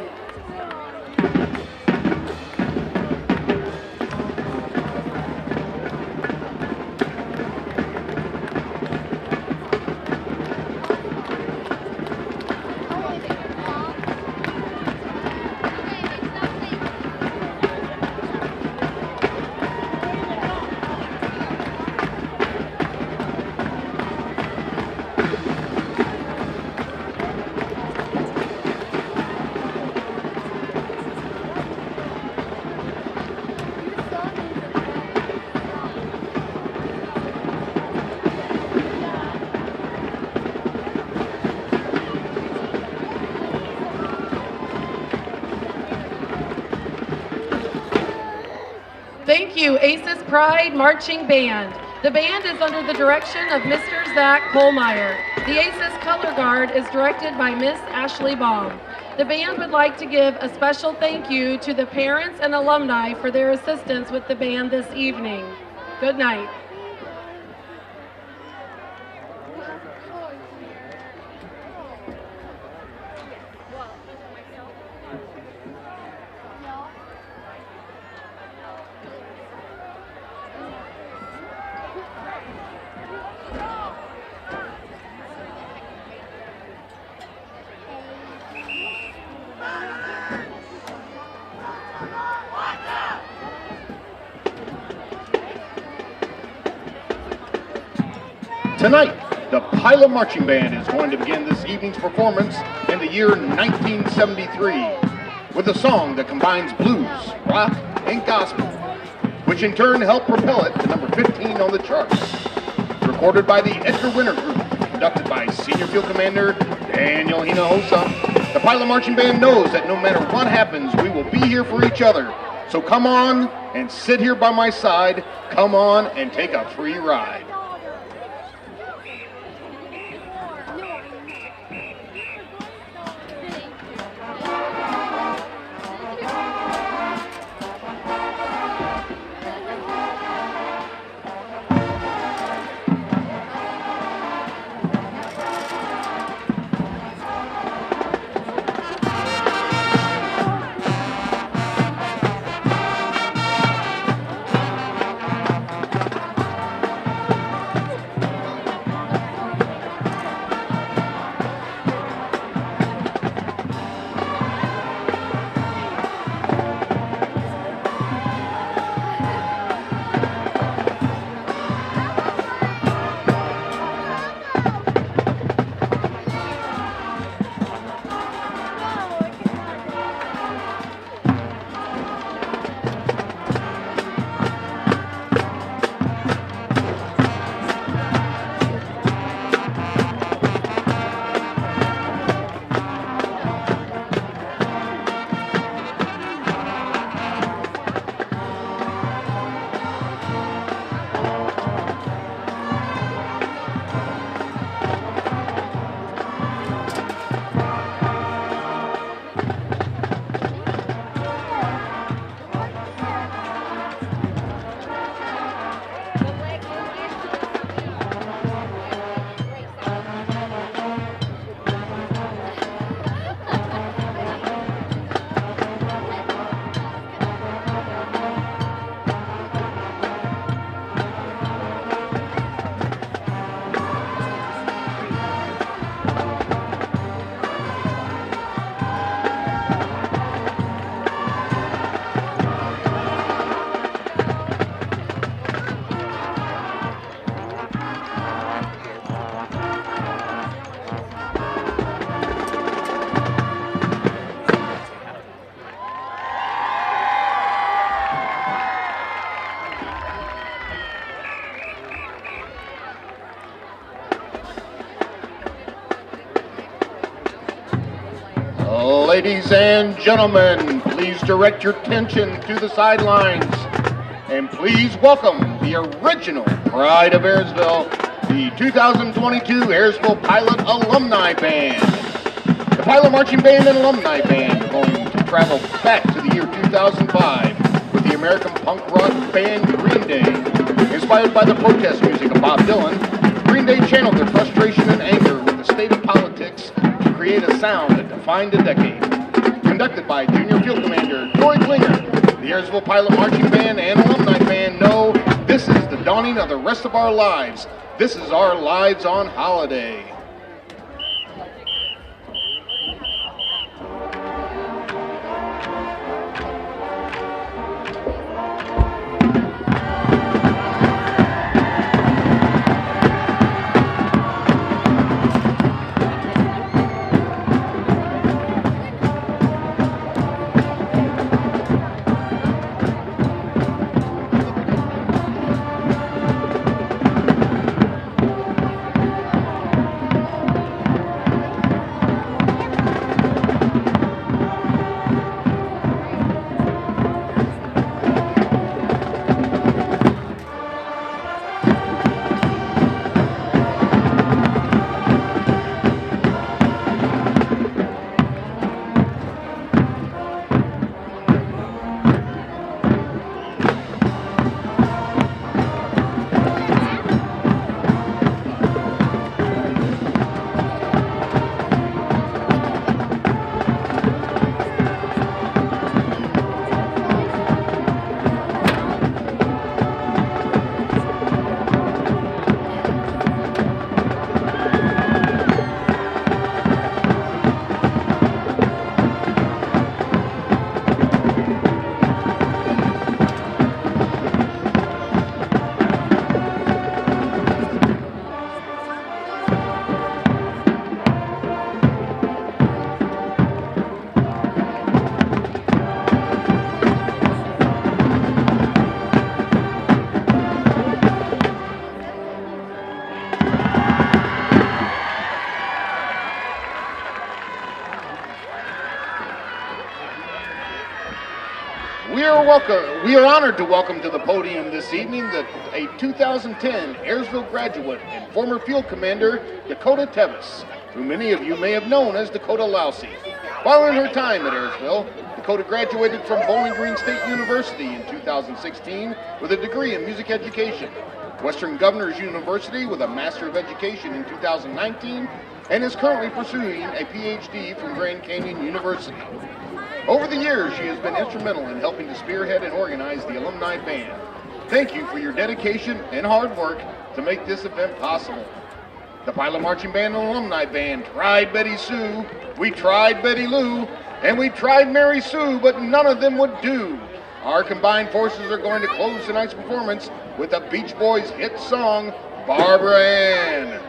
Speaker 4: Thank you, Aces Pride Marching Band. The band is under the direction of Mr. Zach Kohlmeyer. The Aces Color Guard is directed by Miss Ashley Baum. The band would like to give a special thank you to the parents and alumni for their assistance with the band this evening. Good night.
Speaker 5: Tonight, the Pilot Marching Band is going to begin this evening's performance in the year 1973 with a song that combines blues, rock, and gospel. which in turn helped propel it to number 15 on the charts. Recorded by the Edgar Winter Group, conducted by Senior Field Commander Daniel Hinojosa, the Pilot Marching Band knows that no matter what happens, we will be here for each other. So come on and sit here by my side. Come on and take a free ride. Ladies and gentlemen, please direct your attention to the sidelines. And please welcome the original pride of Ayersville, the 2022 Ayersville Pilot Alumni Band. The Pilot Marching Band and Alumni Band are going to travel back to the year 2005 with the American punk rock band Green Day. Inspired by the protest music of Bob Dylan, Green Day channeled their frustration and anger with the state of politics to create a sound that defined a decade. Conducted by Junior Field Commander Troy Klinger, the Ayersville Pilot Marching Band and Alumni Band know this is the dawning of the rest of our lives. This is our lives on holiday. we are honored to welcome to the podium this evening a 2010 Ayersville graduate and former field commander, Dakota Tevis, who many of you may have known as Dakota Lousy. Following her time at Ayersville, Dakota graduated from Bowling Green State University in 2016 with a degree in music education, Western Governors University with a Master of Education in 2019, and is currently pursuing a PhD from Grand Canyon University. Over the years, she has been instrumental in helping to spearhead and organize the alumni band. Thank you for your dedication and hard work to make this event possible. The Pilot Marching Band and Alumni Band tried Betty Sue, we tried Betty Lou, and we tried Mary Sue, but none of them would do. Our combined forces are going to close tonight's performance with the Beach Boys' hit song, Barbara Ann.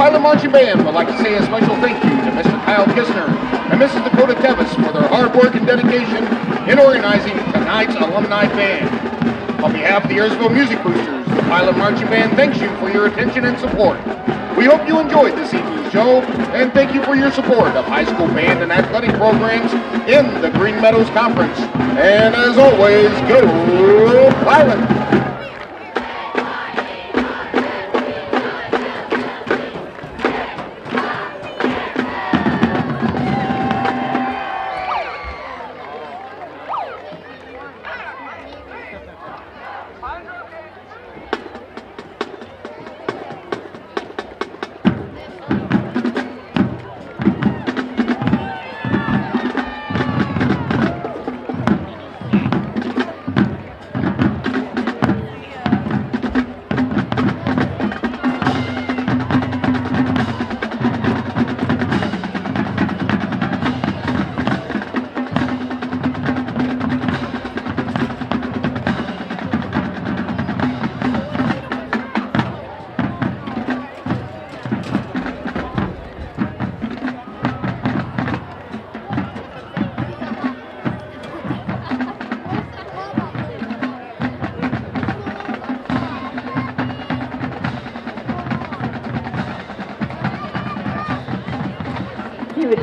Speaker 5: Pilot Marching Band would like to say a special thank you to Mr. Kyle Kistner and Mrs. Dakota Tevis for their hard work and dedication in organizing tonight's alumni band. On behalf of the Ayersville Music Boosters, the Pilot Marching Band thanks you for your attention and support. We hope you enjoyed this evening's show, and thank you for your support of high school band and athletic programs in the Green Meadows Conference. And as always, go Pilot!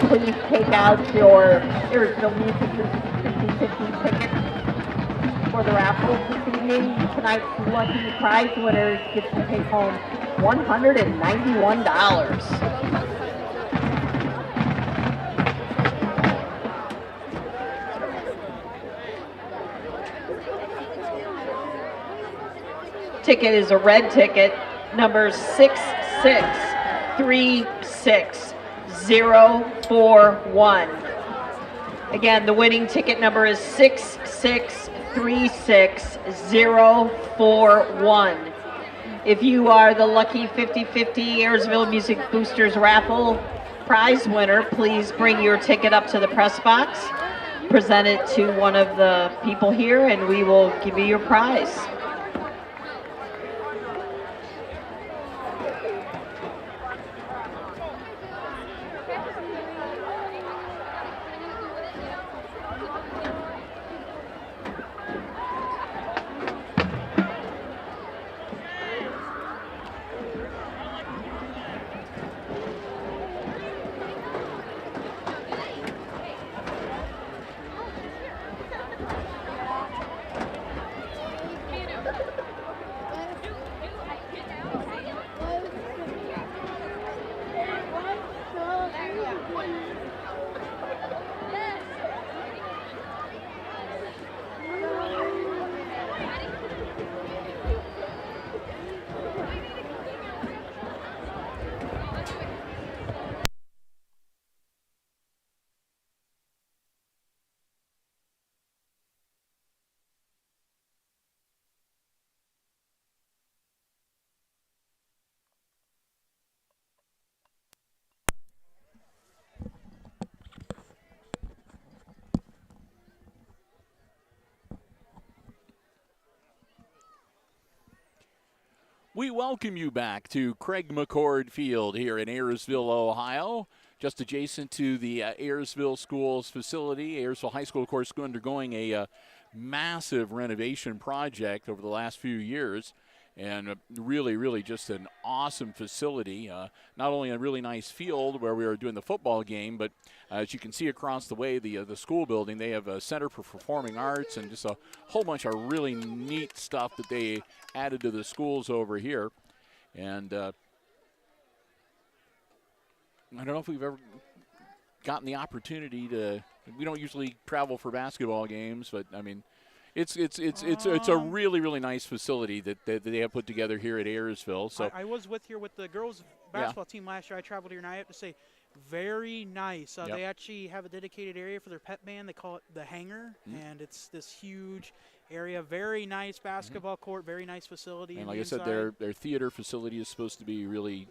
Speaker 6: Please take out your Ayersville Music 50/50 ticket for the raffle this evening. Tonight's lucky prize winners get to take home $191. Ticket is a red ticket, number 6636041. Again, the winning ticket number is 6636041. If you are the lucky 50/50 Ayersville Music Boosters raffle prize winner, please bring your ticket up to the press box, present it to one of the people here, and we will give you your prize.
Speaker 1: We welcome you back to Craig McCord Field here in Ayersville, Ohio, just adjacent to the Ayersville Schools facility. Ayersville High School, of course, undergoing a massive renovation project over the last few years, and really, really just an awesome facility. Not only a really nice field where we are doing the football game, but as you can see across the way, the school building, they have a Center for Performing Arts and just a whole bunch of really neat stuff that they added to the schools over here. And I don't know if we've ever gotten the opportunity to. We don't usually travel for basketball games, but I mean, it's a really, really nice facility that they have put together here at Ayersville. So
Speaker 2: I was here with the girls basketball team last year. I traveled here, and I have to say, very nice. They actually have a dedicated area for their pep band. They call it the Hangar, and it's this huge area. Very nice basketball court, very nice facility.
Speaker 1: And like I said, their theater facility is supposed to be really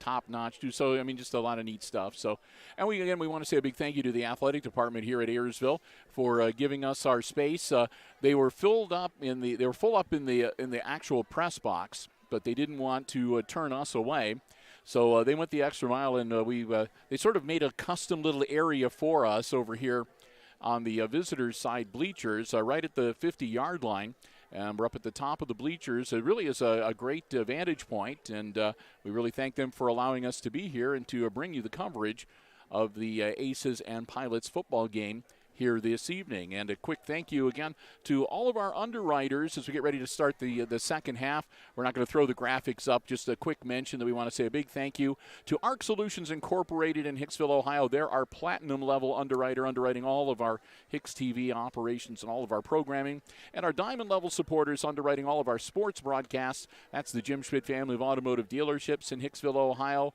Speaker 1: top-notch too. So I mean, just a lot of neat stuff. So, and we want to say a big thank you to the athletic department here at Ayersville for giving us our space. They were full up in the actual press box, but they didn't want to turn us away. So they went the extra mile, and they sort of made a custom little area for us over here on the visitors' side bleachers, right at the 50-yard line. We're up at the top of the bleachers. It really is a great vantage point, and we really thank them for allowing us to be here and to bring you the coverage of the Aces and Pilots football game here this evening. And a quick thank you again to all of our underwriters as we get ready to start the second half. We're not going to throw the graphics up. Just a quick mention that we want to say a big thank you to ARC Solutions Incorporated in Hicksville, Ohio. They're our platinum level underwriter, underwriting all of our HIX-TV operations and all of our programming. And our diamond level supporters, underwriting all of our sports broadcasts. That's the Jim Schmidt family of automotive dealerships in Hicksville, Ohio.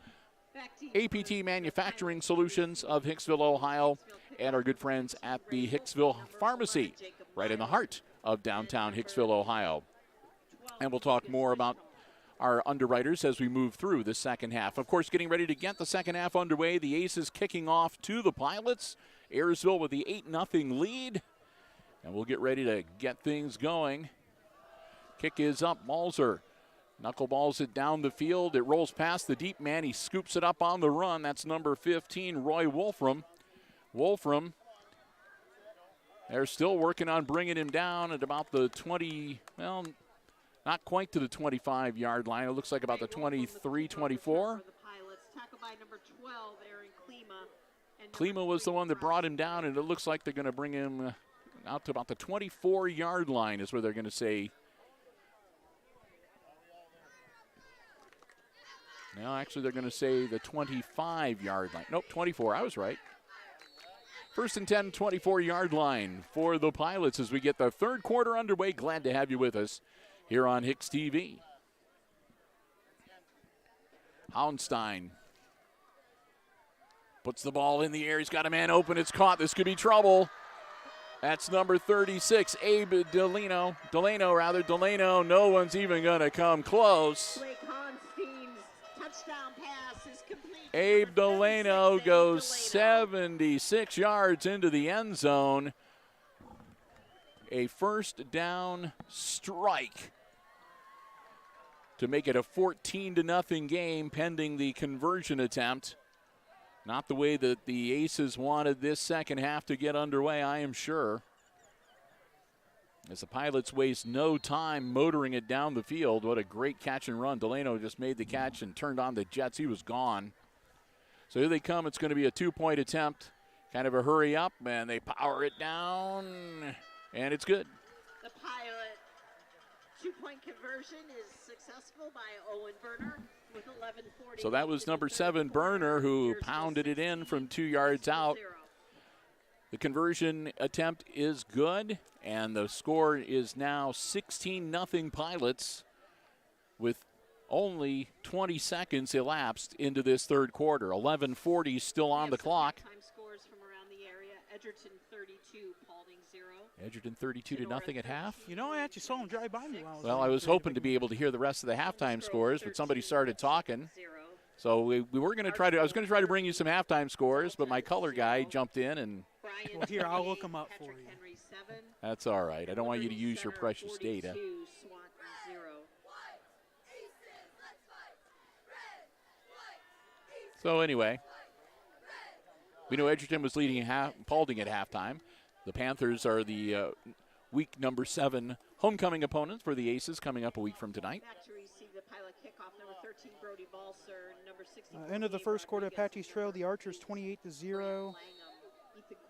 Speaker 1: APT Manufacturing Solutions of Hicksville, Ohio, and our good friends at the Hicksville Pharmacy, right in the heart of downtown Hicksville, Ohio. And we'll talk more about our underwriters as we move through the second half. Of course, getting ready to get the second half underway, the Aces kicking off to the Pilots. Ayersville with the 8-0 lead, and we'll get ready to get things going. Kick is up, Malzer. Knuckleballs it down the field. It rolls past the deep man. He scoops it up on the run. That's number 15, Roy Wolfram. Wolfram, they're still working on bringing him down at about the 20, well, not quite to the 25-yard line. It looks like about the 23, 24. Klima was the one that brought him down, and it looks like they're going to bring him out to about the 24-yard line is where they're going to say. No, actually, they're going to say the 25-yard line. Nope, 24. I was right. First and 10, 24-yard line for the Pilots as we get the third quarter underway. Glad to have you with us here on HIX-TV. Houndstein puts the ball in the air. He's got a man open. It's caught. This could be trouble. That's number 36, Abe Delano. No one's even going to come close. Abe Delano goes 76 yards into the end zone. A first down strike to make it a 14-0 game pending the conversion attempt. Not the way that the Aces wanted this second half to get underway, I am sure. As the Pilots waste no time motoring it down the field. What a great catch and run. Delano just made the catch and turned on the Jets. He was gone. So here they come. It's going to be a two-point attempt. Kind of a hurry up, and they power it down, and it's good.
Speaker 3: The Pilot two-point conversion is successful by Owen Berner with 11:40.
Speaker 1: So that was number 7, Berner, who pounded it in from 2 yards out. The conversion attempt is good, and the score is now 16-0 Pilots with only 20 seconds elapsed into this third quarter. 11:40 still on the clock.
Speaker 3: Time scores from around the area. Edgerton 32, Paulding 0.
Speaker 1: Edgerton 32-0 at half.
Speaker 2: You know, I actually saw him drive by me while I was
Speaker 1: Well, I was hoping to be able to hear the rest of the halftime scores, but somebody started talking. So we were going to try to. I was going to try to bring you some halftime scores, but my color guy jumped in and.
Speaker 2: Well, here, I'll look them up for you.
Speaker 1: That's all right. I don't want you to use your precious data. So anyway, we know Edgerton was leading Paulding at halftime. The Panthers are the week number 7 homecoming opponents for the Aces coming up a week from tonight.
Speaker 3: Back to receive the pilot kickoff, number 13, Brody Balser, number 60.
Speaker 2: End of the first quarter, Apache's trail the Archers 28-0.
Speaker 3: Ethan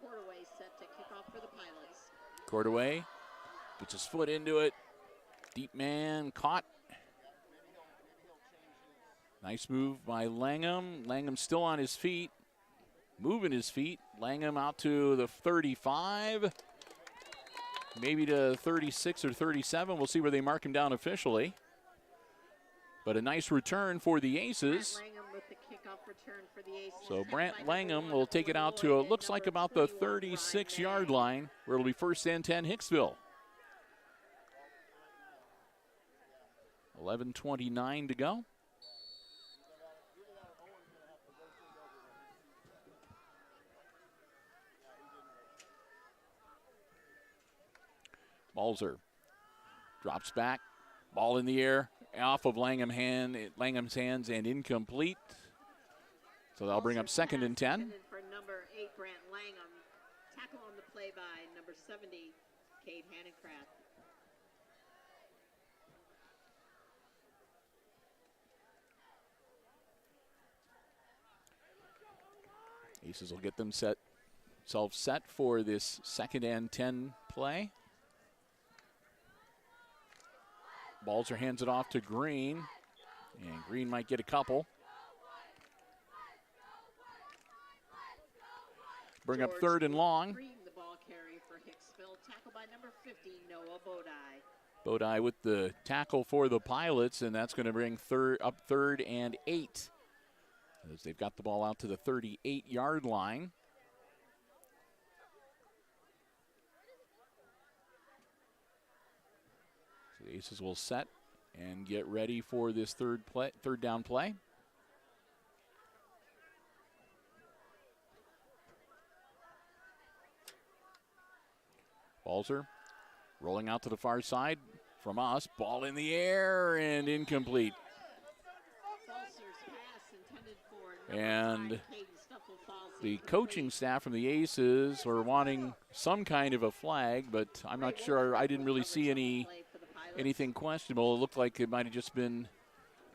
Speaker 3: Cordaway set to kick off for the Pilots.
Speaker 1: Cordaway puts his foot into it. Deep man caught. Nice move by Langham. Langham still on his feet, moving his feet. Langham out to the 35, maybe to 36 or 37. We'll see where they mark him down officially. But a nice return for the Aces. So Brant Langham will take it out to, it looks like about the 36-yard line, where it'll be first and 10 Hicksville. 11:29 to go. Balzer drops back, ball in the air, off of Langham's hands and incomplete. So that'll bring up second and 10.
Speaker 3: For number 8, Brant Langham. Tackle on the play by number 70, Cade Hanencraft.
Speaker 1: Aces will get themselves set for this second and 10 play. Balzer hands it off to Green, and Green might get a couple. Bring up third and long.
Speaker 3: Green, the ball carry for Hicksville. Tackle by number 50, Noah Bodai.
Speaker 1: Bodai with the tackle for the Pilots, and that's going to bring up third and 8. As they've got the ball out to the 38-yard line. So the Aces will set and get ready for this third down play. Balzer rolling out to the far side from us. Ball in the air and incomplete. And the coaching staff from the Aces were wanting some kind of a flag, but I'm not sure. I didn't really see anything questionable. It looked like it might have just been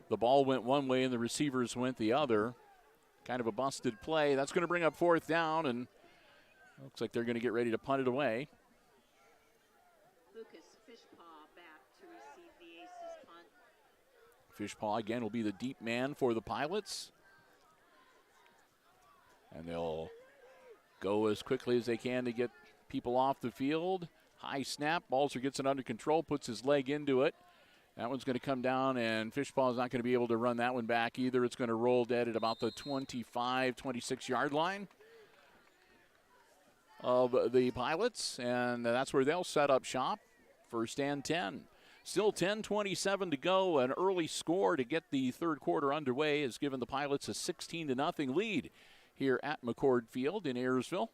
Speaker 1: the ball went one way and the receivers went the other. Kind of a busted play. That's going to bring up fourth down, and looks like they're going to get ready to punt it away.
Speaker 3: Lucas Fishpaw back to receive the Aces punt.
Speaker 1: Fishpaw again will be the deep man for the Pilots. And they'll go as quickly as they can to get people off the field. High snap. Balzer gets it under control, puts his leg into it. That one's going to come down, and Fishpaw is not going to be able to run that one back either. It's going to roll dead at about the 25, 26-yard line of the Pilots, and that's where they'll set up shop. First and 10. Still 10:27 to go. An early score to get the third quarter underway has given the Pilots a 16-0 lead here at McCord Field in Ayersville.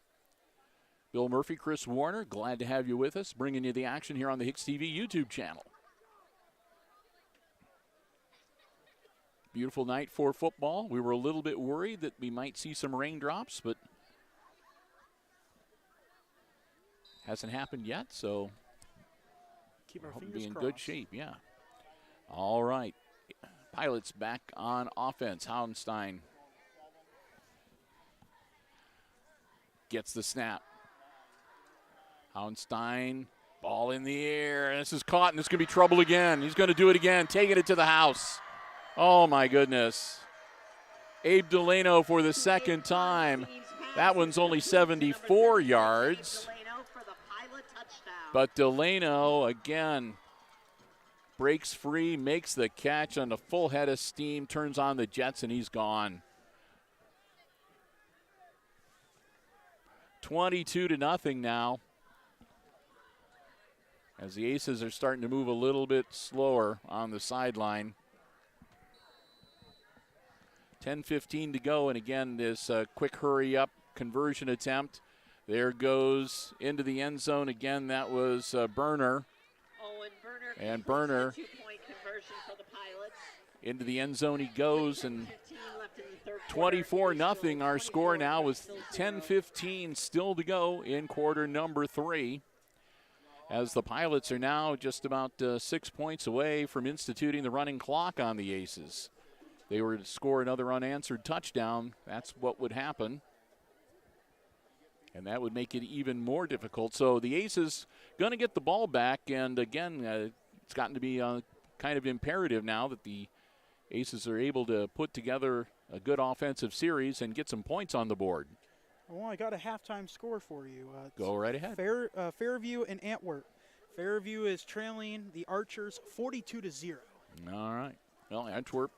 Speaker 1: Bill Murphy, Chris Warner, glad to have you with us, bringing you the action here on the HIX-TV YouTube channel. Beautiful night for football. We were a little bit worried that we might see some raindrops, but hasn't happened yet, so
Speaker 2: Keep our
Speaker 1: hope to
Speaker 2: fingers
Speaker 1: be in
Speaker 2: crossed.
Speaker 1: good shape, yeah. All right. Pilots back on offense. Hauenstein gets the snap. Hauenstein, ball in the air. This is caught, and it's going to be trouble again. He's going to do it again, taking it to the house. Oh, my goodness. Abe Delano for the second time. That one's only 74 yards. But Delano, again, breaks free, makes the catch on a full head of steam, turns on the jets, and he's gone. 22-0 now, as the Aces are starting to move a little bit slower on the sideline. 10:15 to go, and again, this quick hurry-up conversion attempt. There goes into the end zone again. That was Berner. And Berner
Speaker 3: Two-point conversion for the Pilots.
Speaker 1: into the end zone he goes, and
Speaker 3: left in the third quarter.
Speaker 1: 24-0 our score now with
Speaker 3: 10-0.
Speaker 1: 10:15 still to go in quarter number 3. As the Pilots are now just about 6 points away from instituting the running clock on the Aces. They were to score another unanswered touchdown. That's what would happen. And that would make it even more difficult. So the Aces going to get the ball back. And again, it's gotten to be kind of imperative now that the Aces are able to put together a good offensive series and get some points on the board.
Speaker 2: Well, I got a halftime score for you.
Speaker 1: Go right ahead.
Speaker 2: Fairview and Antwerp. Fairview is trailing the Archers 42-0.
Speaker 1: All right. Well, Antwerp,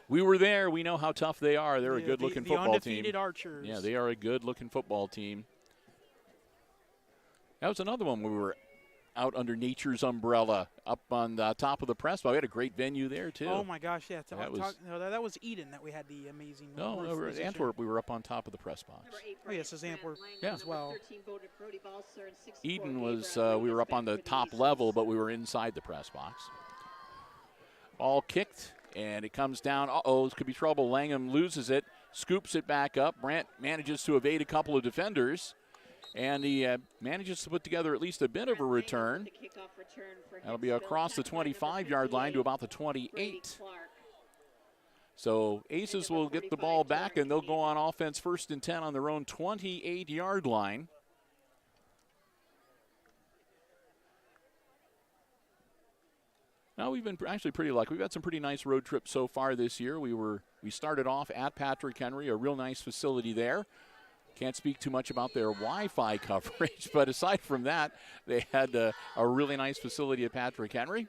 Speaker 1: we were there. We know how tough they are. They're a good-looking football team.
Speaker 2: The undefeated Archers.
Speaker 1: Yeah, they are a good-looking football team. That was another one we were out under nature's umbrella up on the top of the press box. We had a great venue there, too.
Speaker 2: Oh, my gosh, yeah.
Speaker 1: That
Speaker 2: was Eden that we had the amazing
Speaker 1: No, Antwerp, we were up on top of the press box.
Speaker 2: Oh, yes, it's Antwerp as well.
Speaker 1: Eden was, we were up on the top level, but we were inside the press box. Ball kicked, and it comes down. Uh-oh, this could be trouble. Langham loses it, scoops it back up. Brandt manages to evade a couple of defenders. And he manages to put together at least a bit of a return. That'll be across the 25-yard line to about the 28. So Aces will get the ball back, and they'll go on offense 1st and 10 on their own 28-yard line. Now we've been actually pretty lucky. We've had some pretty nice road trips so far this year. We started off at Patrick Henry, a real nice facility there. Can't speak too much about their Wi-Fi coverage, but aside from that, they had a really nice facility at Patrick Henry.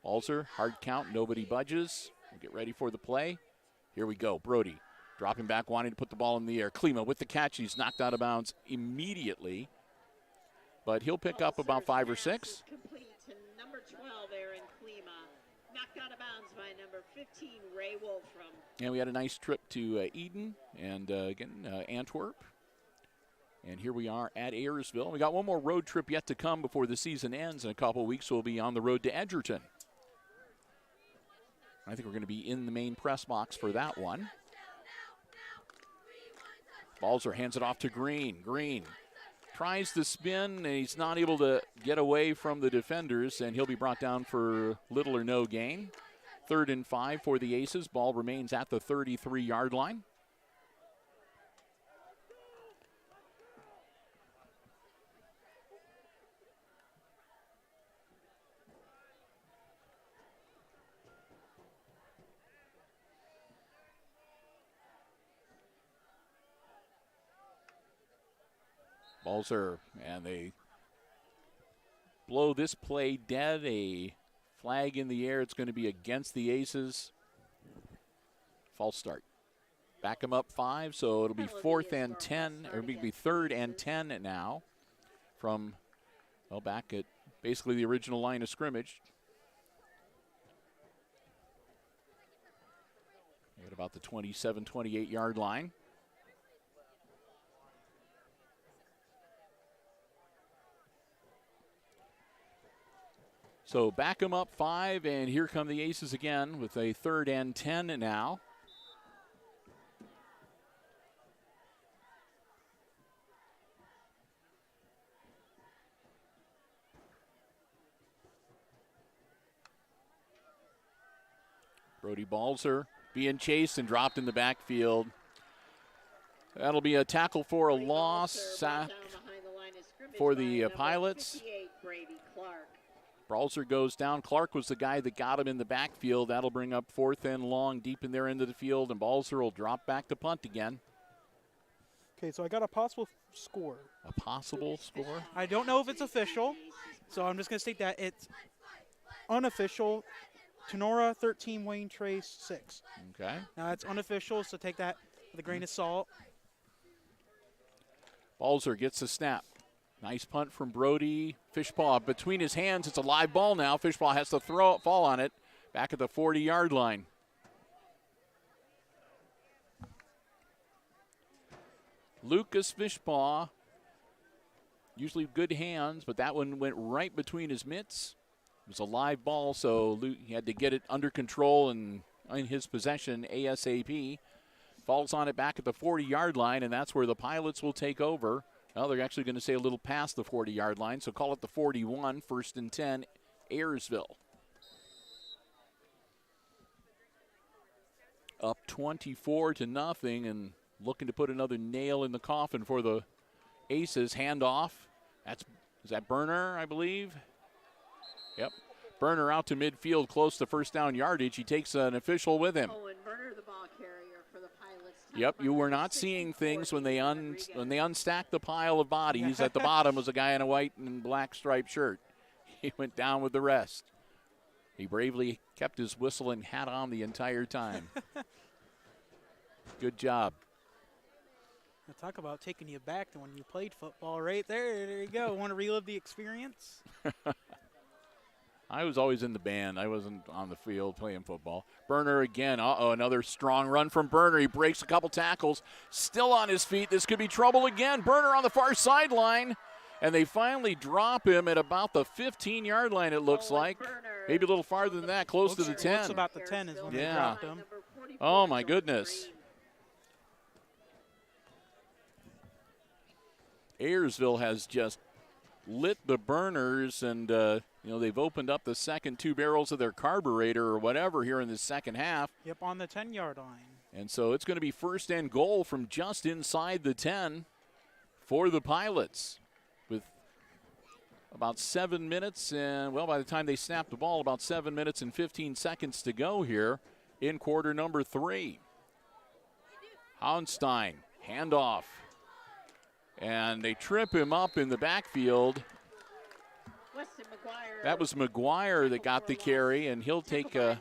Speaker 1: Balzer, hard count, nobody budges. We'll get ready for the play. Here we go. Brody dropping back, wanting to put the ball in the air. Klima with the catch. He's knocked out of bounds immediately, but he'll pick up about 5 or 6.
Speaker 3: Complete to number 12 there in Klima. Knocked out of bounds by number 15, Ray Wolfram.
Speaker 1: And we had a nice trip to Eden and, again, Antwerp. And here we are at Ayersville. We got one more road trip yet to come before the season ends. In a couple of weeks, we'll be on the road to Edgerton. I think we're going to be in the main press box for that one. Balzer hands it off to Green. Green tries to spin, and he's not able to get away from the defenders, and he'll be brought down for little or no gain. 3rd and 5 for the Aces. Ball remains at the 33-yard line. Balzer, and they blow this play dead. A flag in the air. It's going to be against the Aces. False start. Back them up 5, so it'll be 4th and 10, or it'll be 3rd and 10 now from, well, back at basically the original line of scrimmage. At about the 27, 28-yard line. So back them up 5, and here come the Aces again with a 3rd and 10 now. Brody Balzer being chased and dropped in the backfield. That'll be a tackle for a loss, sack for the Pilots. Balzer goes down. Clark was the guy that got him in the backfield. That'll bring up 4th and long deep in their end of the field, and Balzer will drop back to punt again.
Speaker 2: Okay, so I got a possible score.
Speaker 1: A possible score?
Speaker 2: I don't know if it's official, so I'm just going to state that it's unofficial. Tenora 13, Wayne Trace 6.
Speaker 1: Okay.
Speaker 2: Now it's unofficial, so take that with a grain of salt.
Speaker 1: Balzer gets the snap. Nice punt from Brody. Fishpaw between his hands. It's a live ball now. Fishpaw has to fall on it. Back at the 40-yard line. Lucas Fishpaw. Usually good hands, but that one went right between his mitts. It was a live ball, so he had to get it under control and in his possession ASAP. falls on it back at the 40-yard line, and that's where the Pilots will take over. Well, they're actually going to say a little past the 40-yard line, so call it the 41, 1st and 10, Ayersville. Up 24-0 and looking to put another nail in the coffin for the Aces. Handoff. Is that Berner, I believe? Yep. Berner out to midfield, close to first down yardage. He takes an official with him.
Speaker 3: Owen Berner, the ball carrier for the Pilots.
Speaker 1: Yep, you were not seeing things when they unstacked the pile of bodies. At the bottom was a guy in a white and black striped shirt. He went down with the rest. He bravely kept his whistle and hat on the entire time. Good job.
Speaker 2: Now talk about taking you back to when you played football right there. There you go. Want to relive the experience?
Speaker 1: I was always in the band. I wasn't on the field playing football. Berner again. Another strong run from Berner. He breaks a couple tackles. Still on his feet. This could be trouble again. Berner on the far sideline. And they finally drop him at about the 15-yard line, it looks like. Maybe a little farther than that, close to the 10.
Speaker 2: Looks about the 10 is when they dropped him.
Speaker 1: Oh, my goodness. Ayersville has just lit the burners, and, they've opened up the second 2 barrels of their carburetor or whatever here in the second half.
Speaker 2: Yep, on the 10-yard line. And
Speaker 1: so it's going to be 1st and goal from just inside the 10 for the Pilots. With about 7 minutes, and, by the time they snap the ball, about 7 minutes and 15 seconds to go here in quarter number 3. Hounstein, handoff. And they trip him up in the backfield. That was McGuire that got the carry, and he'll take about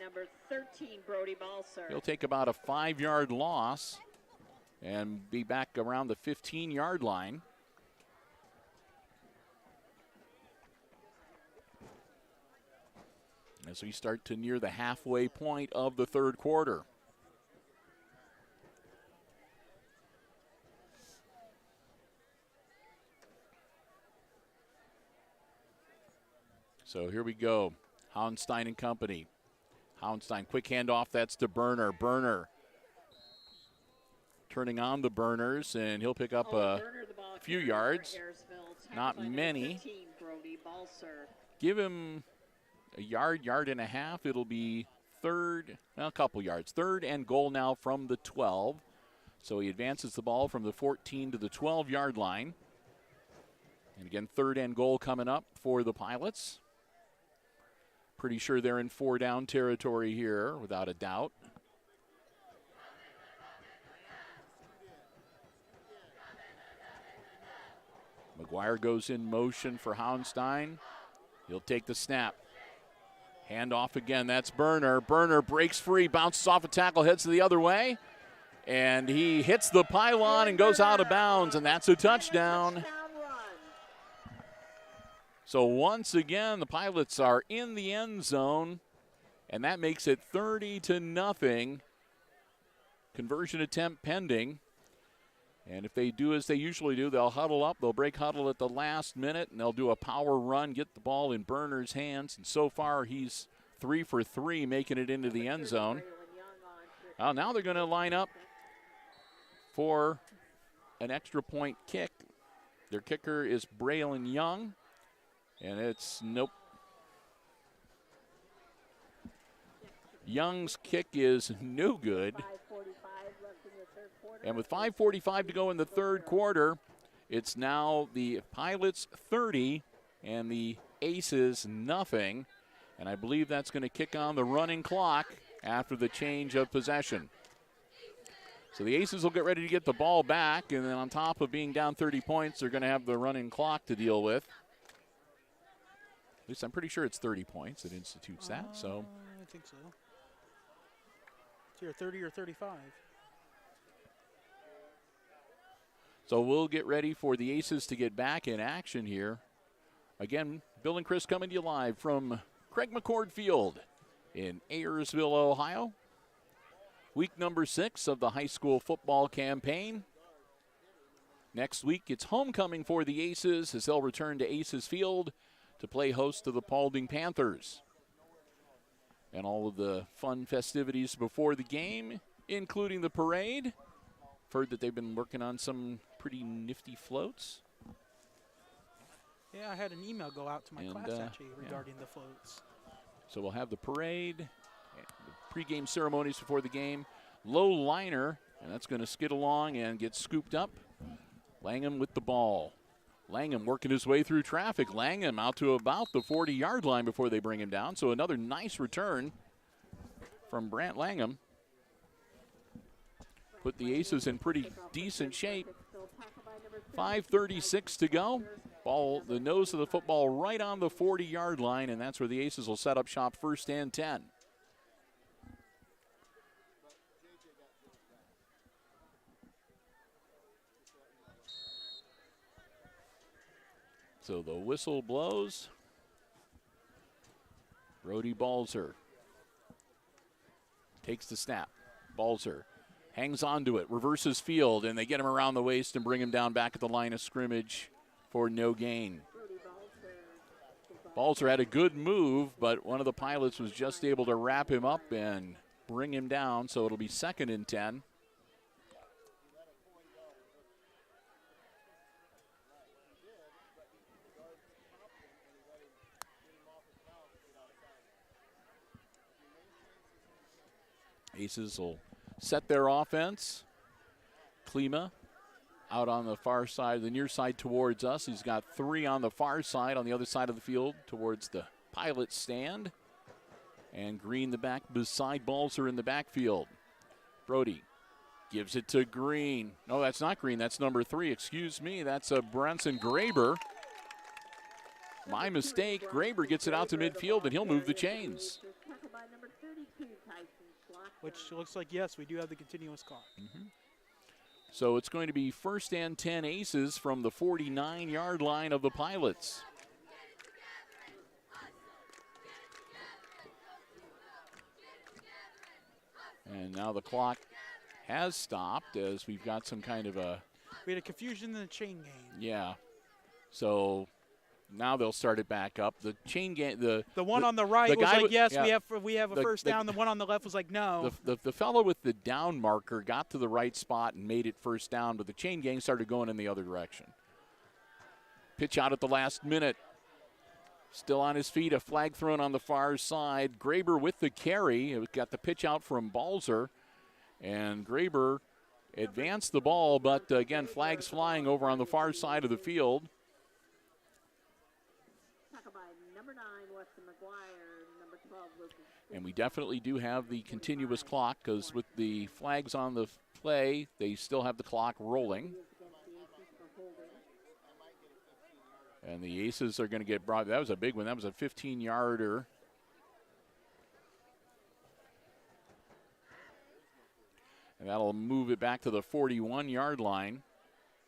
Speaker 1: a 5-yard loss and be back around the 15-yard line. As we start to near the halfway point of the third quarter. So here we go. Hounstein and company. Hounstein, quick handoff. That's to Berner. Berner turning on the burners, and he'll pick up a few yards. Not many. Give him a yard and a half. It'll be a couple yards. 3rd and goal now from the 12. So he advances the ball from the 14 to the 12-yard line. And again, 3rd and goal coming up for the Pilots. Pretty sure they're in 4-down territory here, without a doubt. McGuire goes in motion for Hounstein. He'll take the snap. Hand off again. That's Berner. Berner breaks free, bounces off a tackle, heads the other way. And he hits the pylon and goes out of bounds, and that's a touchdown. So once again, the Pilots are in the end zone, and that makes it 30-0. Conversion attempt pending. And if they do as they usually do, they'll huddle up. They'll break huddle at the last minute, and they'll do a power run, get the ball in Berner's hands. And so far, he's 3 for 3, making it into the end zone. Well, now they're going to line up for an extra point kick. Their kicker is Braylon Young. And it's nope. Young's kick is no good. And with 5:45 to go in the third quarter, it's now the Pilots 30 and the Aces nothing. And I believe that's going to kick on the running clock after the change of possession. So the Aces will get ready to get the ball back, and then on top of being down 30 points, they're going to have the running clock to deal with. At least I'm pretty sure it's 30 points that institutes that. So
Speaker 2: I think so. It's either 30 or 35.
Speaker 1: So we'll get ready for the Aces to get back in action here. Again, Bill and Chris coming to you live from Craig McCord Field in Ayersville, Ohio. Week number 6 of the high school football campaign. Next week, it's homecoming for the Aces as they'll return to Aces Field to play host to the Paulding Panthers. And all of the fun festivities before the game, including the parade, heard that they've been working on some pretty nifty floats.
Speaker 2: Yeah, I had an email go out to my class actually regarding the floats.
Speaker 1: So we'll have the parade, the pregame ceremonies before the game. Low liner, and that's going to skid along and get scooped up. Langham with the ball. Langham working his way through traffic. Langham out to about the 40-yard line before they bring him down. So another nice return from Brant Langham. Put the Aces in pretty decent shape. 5:36 to go. Ball, the nose of the football right on the 40-yard line, and that's where the Aces will set up shop, 1st and 10. So the whistle blows. Brody Balzer takes the snap. Balzer hangs on to it, reverses field, and they get him around the waist and bring him down back at the line of scrimmage for no gain. Balzer had a good move, but one of the Pilots was just able to wrap him up and bring him down, so it'll be 2nd and 10. Aces will set their offense. Klima out on the far side, the near side towards us. He's got 3 on the far side on the other side of the field towards the Pilot stand. And Green the back beside Balzer in the backfield. Brody gives it to Green. No, that's not Green. That's number 3. Excuse me. That's Branson Graber. My mistake. Graber gets it out to midfield, and he'll move the chains.
Speaker 2: Which looks like, yes, we do have the continuous clock.
Speaker 1: So it's going to be 1st and 10 Aces from the 49-yard line of the Pilots. And now the clock has stopped as we've got some kind of a...
Speaker 2: We had a confusion in the chain game.
Speaker 1: Yeah. So now they'll start it back up. The chain game, the
Speaker 2: one on the right was like, yes, we have a first down. The one on the left was like, no.
Speaker 1: The fellow with the down marker got to the right spot and made it first down, but the chain gang started going in the other direction. Pitch out at the last minute. Still on his feet, a flag thrown on the far side. Graber with the carry. It got the pitch out from Balzer, and Graber advanced the ball, but again, flags flying over on the far side of the field. And we definitely do have the continuous clock because with the flags on the play, they still have the clock rolling. And the Aces are going to get brought. That was a big one. That was a 15-yarder. And that'll move it back to the 41-yard line.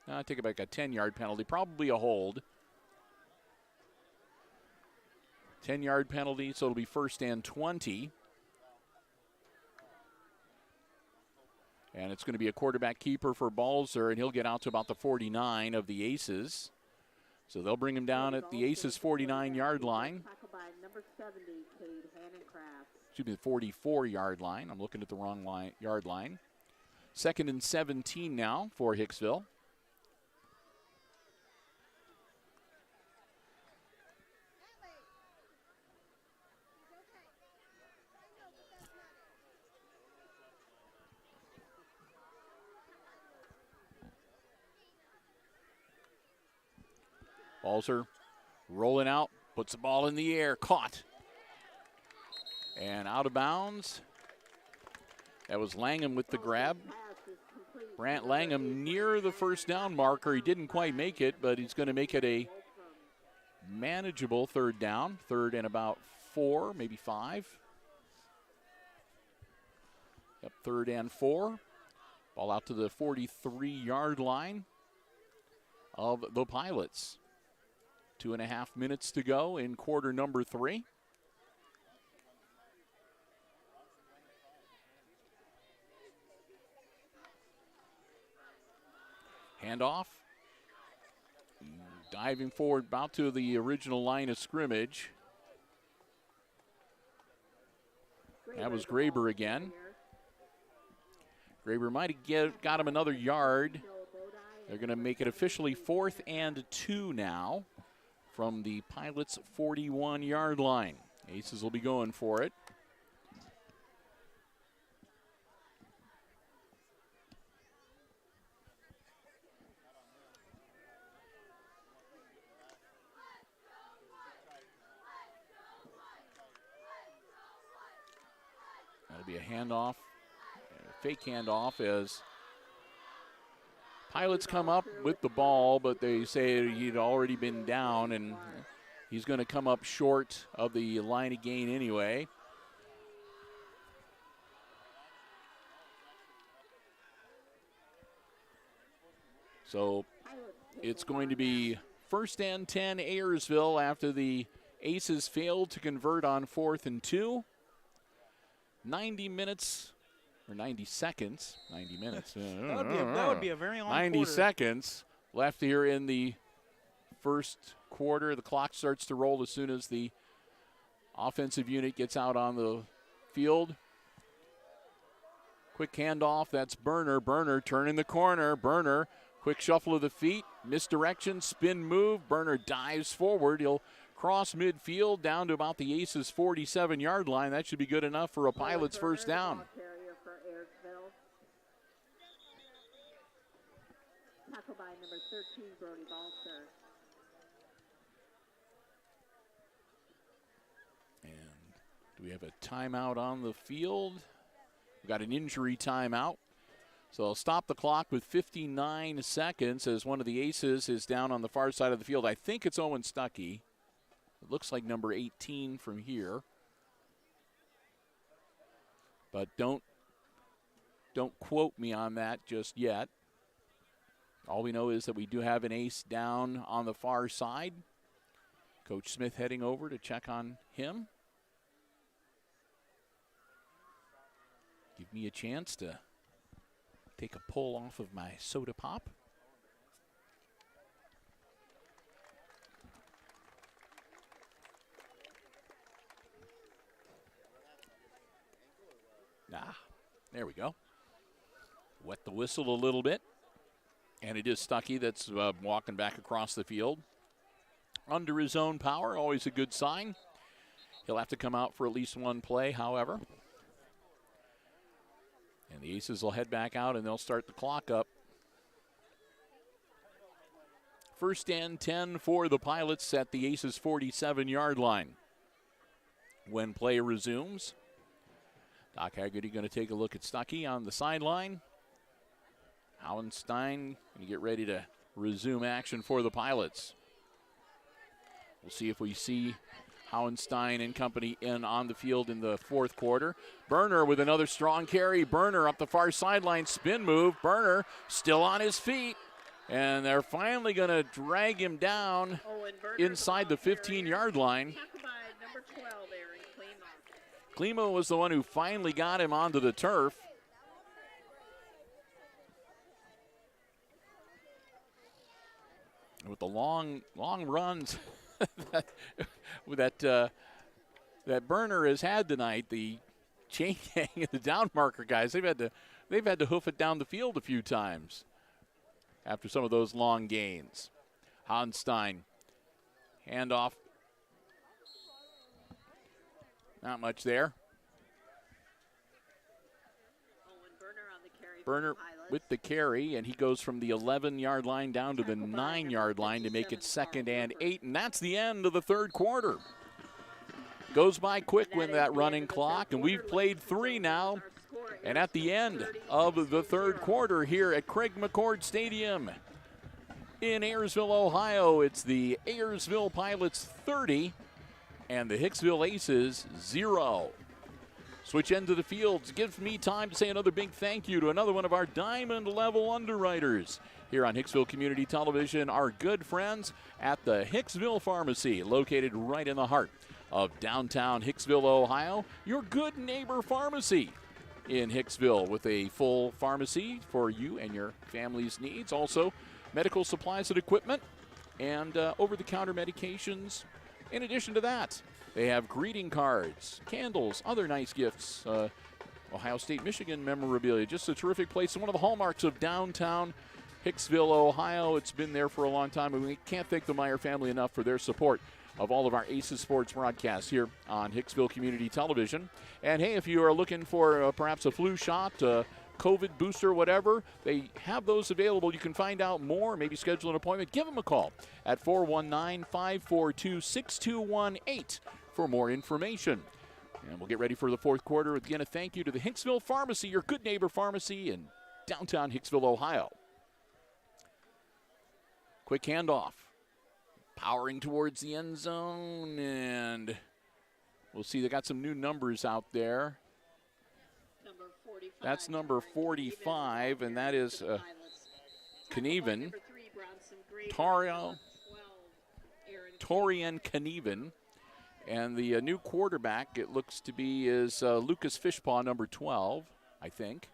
Speaker 1: I'll take it back, a 10-yard penalty, probably a hold. 10-yard penalty, so it'll be 1st and 20. And it's going to be a quarterback keeper for Balzer, and he'll get out to about the 49 of the Aces. So they'll bring him down at the Aces 49-yard line. Excuse me, the 44-yard line. I'm looking at the wrong yard line. 2nd and 17 now for Hicksville. Balzer rolling out, puts the ball in the air, caught. And out of bounds. That was Langham with the grab. Brant Langham near the first down marker. He didn't quite make it, but he's going to make it a manageable 3rd down. 3rd and about 4, maybe 5. Yep, 3rd and 4. Ball out to the 43-yard line of the Pilots. 2.5 minutes to go in quarter number 3. Handoff. Diving forward about to the original line of scrimmage. That was Graber again. Graber might have got him another yard. They're going to make it officially 4th and 2 now from the Pilots' 41-yard line. Aces will be going for it. That'll be a handoff, a fake handoff as Pilots come up with the ball, but they say he'd already been down, and he's going to come up short of the line of gain anyway. So it's going to be 1st and 10 Ayersville after the Aces failed to convert on 4th and 2. 90 minutes. Or 90 seconds. 90 minutes.
Speaker 2: that would be a very long
Speaker 1: 90
Speaker 2: quarter.
Speaker 1: seconds left here in the first quarter. The clock starts to roll as soon as the offensive unit gets out on the field. Quick handoff. That's Burner. Burner turning the corner. Burner, quick shuffle of the feet. Misdirection, spin move. Burner dives forward. He'll cross midfield down to about the Aces' 47-yard line. That should be good enough for a Pilot's first down.
Speaker 3: Tackle by number 13, Brody Balser.
Speaker 1: And do we have a timeout on the field? We've got an injury timeout. So I'll stop the clock with 59 seconds as one of the Aces is down on the far side of the field. I think it's Owen Stuckey. It looks like number 18 from here. But don't quote me on that just yet. All we know is that we do have an ace down on the far side. Coach Smith heading over to check on him. Give me a chance to take a pull off of my soda pop. There we go. Wet the whistle a little bit. And it is Stuckey that's walking back across the field. Under his own power, always a good sign. He'll have to come out for at least one play, however. And the Aces will head back out, and they'll start the clock up. 1st and 10 for the Pilots at the Aces' 47-yard line. When play resumes, Doc Haggerty going to take a look at Stuckey on the sideline. Hauenstein going to get ready to resume action for the Pilots. We'll see if we see Hauenstein and company in on the field in the 4th quarter. Burner with another strong carry. Burner up the far sideline, spin move. Burner still on his feet. And they're finally going to drag him down inside the 15-yard line. Klima was the one who finally got him onto the turf. With the long runs that Burner has had tonight, the chain gang and the down marker guys, they've had to hoof it down the field a few times after some of those long gains. Hauenstein, handoff. Not much there. Burner with the carry, and he goes from the 11-yard line down to the 9-yard line to make it 2nd and 8, and that's the end of the 3rd quarter. Goes by quick with that running clock, and we've played 3 now. And at the end of the 3rd quarter here at Craig McCord Stadium in Ayersville, Ohio, it's the Ayersville Pilots 30 and the Hicksville Aces 0. Switch end of the fields. Gives me time to say another big thank you to another one of our diamond level underwriters here on Hicksville Community Television, our good friends at the Hicksville Pharmacy, located right in the heart of downtown Hicksville, Ohio. Your good neighbor pharmacy in Hicksville with a full pharmacy for you and your family's needs. Also, medical supplies and equipment and over-the-counter medications. In addition to that, they have greeting cards, candles, other nice gifts Ohio State, Michigan memorabilia. Just a terrific place. One of the hallmarks of downtown Hicksville, Ohio. It's been there for a long time, and we can't thank the Meyer family enough for their support of all of our Aces sports broadcasts here on Hicksville Community Television. And hey, if you are looking for perhaps a flu shot, COVID booster, whatever, they have those available. You can find out more, maybe schedule an appointment. Give them a call at 419-542-6218 for more information. And we'll get ready for the fourth quarter. Again, a thank you to the Hicksville Pharmacy, your good neighbor pharmacy in downtown Hicksville, Ohio. Quick handoff. Powering towards the end zone, and we'll see they got some new numbers out there. That's number 45, and that is Knieven. Torian Knieven. And the new quarterback, it looks to be, is Lucas Fishpaw, number 12, I think.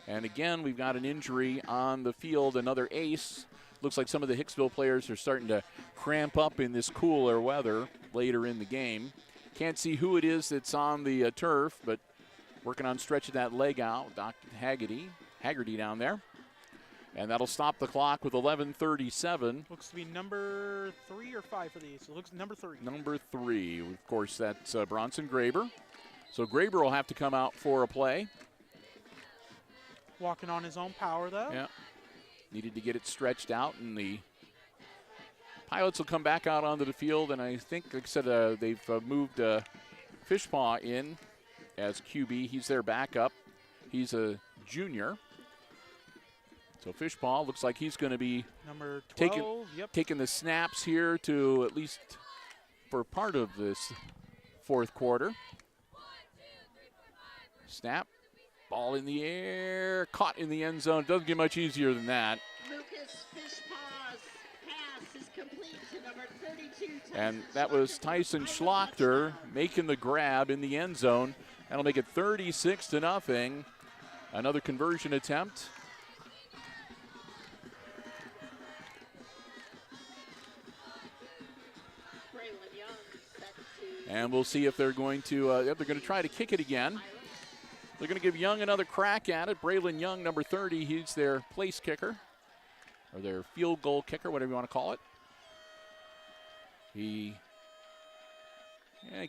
Speaker 1: And again, we've got an injury on the field, another ace. Looks like some of the Hicksville players are starting to cramp up in this cooler weather later in the game. Can't see who it is that's on the turf, but working on stretching that leg out. Dr. Haggerty down there. And that'll stop the clock with 11:37.
Speaker 2: Looks to be number 3 or 5 for these. It looks number 3.
Speaker 1: Number 3. Of course, that's Bronson Graber. So Graber will have to come out for a play.
Speaker 2: Walking on his own power, though.
Speaker 1: Yeah. Needed to get it stretched out, and the Pilots will come back out onto the field, and I think, like I said, they've moved Fishpaw in as QB. He's their backup. He's a junior. So Fishpaw looks like he's going to be
Speaker 2: number 12,
Speaker 1: taking the snaps here to at least for part of this fourth quarter. Snap. Ball in the air, caught in the end zone. Doesn't get much easier than that.
Speaker 3: Lucas Fishpaw's pass is complete to number 32.
Speaker 1: And that was Tyson Schlachter making the grab in the end zone. That'll make it 36-0. Another conversion attempt. And we'll see if they're going to try to kick it again. They're going to give Young another crack at it. Braylon Young, number 30, he's their place kicker, or their field goal kicker, whatever you want to call it. He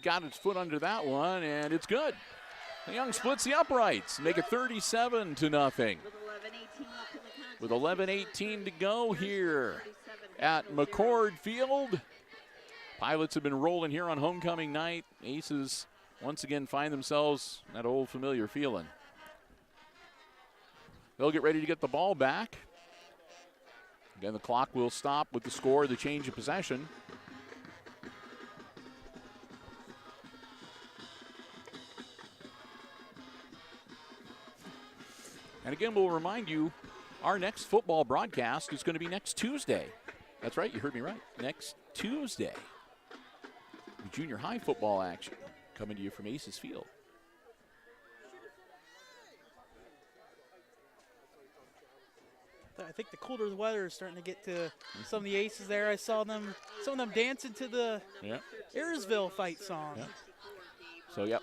Speaker 1: got his foot under that one, and it's good. Young splits the uprights, make it 37-0. With 11:18 to go here at McCord Field. Pilots have been rolling here on homecoming night. Aces once again find themselves that old familiar feeling. They'll get ready to get the ball back. Again, the clock will stop with the score, the change of possession. And again, we'll remind you, our next football broadcast is going to be next Tuesday. That's right, you heard me right. Next Tuesday. Junior high football action coming to you from Aces Field.
Speaker 2: I think the colder the weather is starting to get to some of the Aces there. I saw them, some of them dancing to the Ayersville fight song.
Speaker 1: Yeah.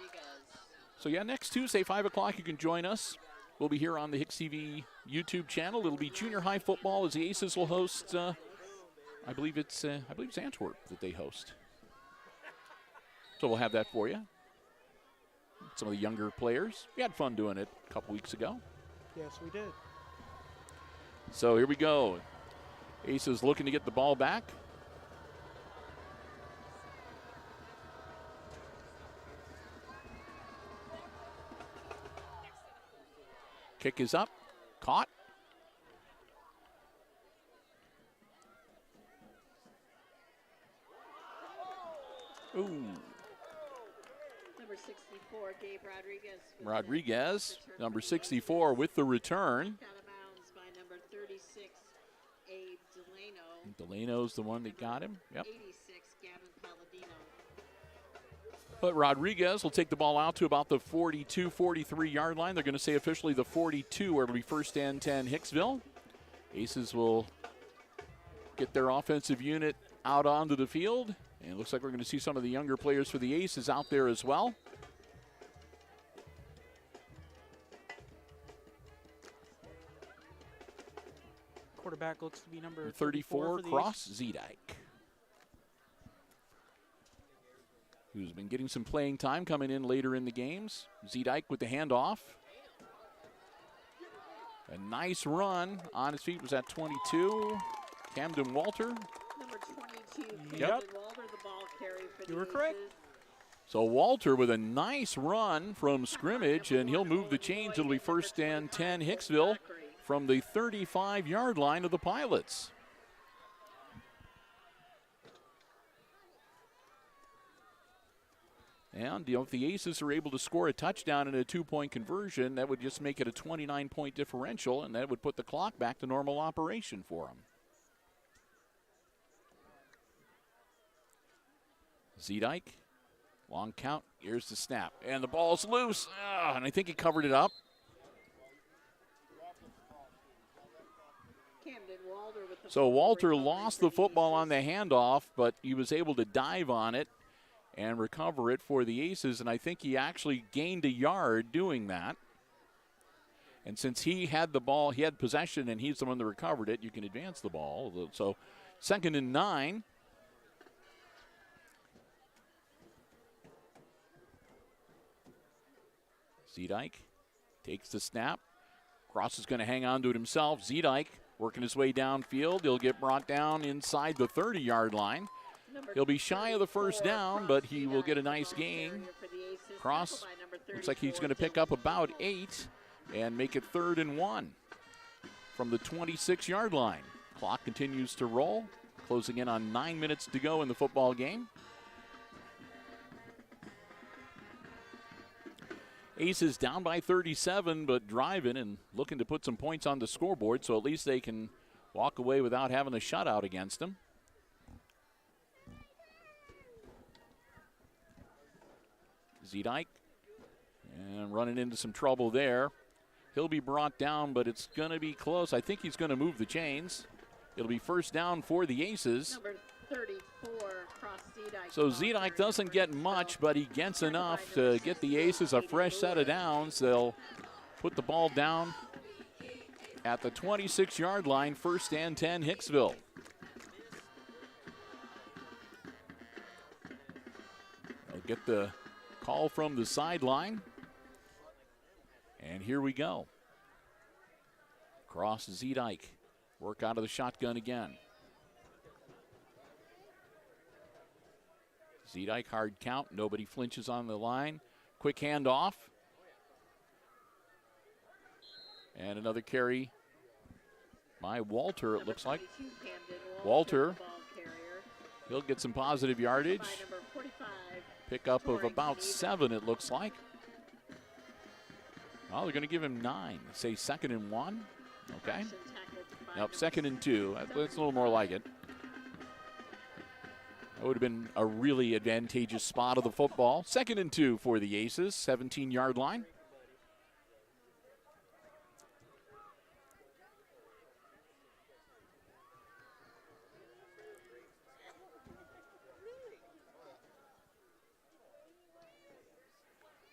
Speaker 1: So next Tuesday, 5 o'clock, you can join us. We'll be here on the HIX-TV YouTube channel. It'll be junior high football as the Aces will host, I believe it's Antwerp that they host. So we'll have that for you. Some of the younger players. We had fun doing it a couple weeks ago.
Speaker 2: Yes, we did.
Speaker 1: So here we go. Aces looking to get the ball back. Kick is up. Caught. Ooh.
Speaker 3: Number 64, Gabe Rodriguez.
Speaker 1: Rodriguez, number 64 with the return.
Speaker 3: Out of bounds by number 36, Abe Delano.
Speaker 1: Delano's the one that got him. Yep.
Speaker 3: 86, Gavin Palladino.
Speaker 1: But Rodriguez will take the ball out to about the 42, 43-yard line. They're going to say officially the 42, where it'll be first and 10 Hicksville. Aces will get their offensive unit out onto the field. And it looks like we're going to see some of the younger players for the Aces out there as well.
Speaker 2: Quarterback looks to be number
Speaker 1: 34,
Speaker 2: for the
Speaker 1: Cross Zedike, who's been getting some playing time coming in later in the games. Zedike with the handoff. A nice run on his feet was at 22. Camden Walter.
Speaker 3: Number 22, Camden
Speaker 2: Yep.
Speaker 3: Walter, the ball carry for the
Speaker 2: You were correct.
Speaker 3: Aces.
Speaker 1: So Walter with a nice run from scrimmage, and he'll move the chains. It'll be first and 10 Hicksville from the 35-yard line of the Pilots. And, you know, if the Aces are able to score a touchdown and a 2-point conversion, that would just make it a 29-point differential, and that would put the clock back to normal operation for them. Zedike, long count, here's the snap, and the ball's loose, and I think he covered it up.
Speaker 3: Camden Walter with the
Speaker 1: So
Speaker 3: ball
Speaker 1: Walter
Speaker 3: recovery
Speaker 1: lost
Speaker 3: for
Speaker 1: the football
Speaker 3: Aces.
Speaker 1: on the handoff, but he was able to dive on it and recover it for the Aces, and I think he actually gained a yard doing that. And since he had the ball, he had possession, and he's the one that recovered it, you can advance the ball. So 2nd and 9. Zedike takes the snap. Cross is going to hang on to it himself. Zedike working his way downfield. He'll get brought down inside the 30-yard line. He'll be shy of the first down, but he will get a nice gain. Cross looks like he's going to pick up about 8 and make it 3rd and 1 from the 26-yard line. Clock continues to roll, closing in on 9 minutes to go in the football game. Aces down by 37, but driving and looking to put some points on the scoreboard, so at least they can walk away without having a shutout against them. Zedike, and running into some trouble there. He'll be brought down, but it's going to be close. I think he's going to move the chains. It'll be first down for the Aces.
Speaker 3: Number 34, Cross Zedike.
Speaker 1: So Zedike doesn't get much, but he gets enough to get the Aces a fresh set of downs. They'll put the ball down at the 26-yard line, first and 10, Hicksville. They'll get the call from the sideline. And here we go. Cross Zedike. Work out of the shotgun again. Zedike, hard count. Nobody flinches on the line. Quick handoff. And another carry by Walter, it looks like. Walter, he'll get some positive yardage. Pickup of about 7, it looks like. Well, they're going to give him 9. Say 2nd and 1. Okay. Nope, 2nd and 2. That's a little more like it. That would have been a really advantageous spot of the football. 2nd and 2 for the Aces, 17-yard line.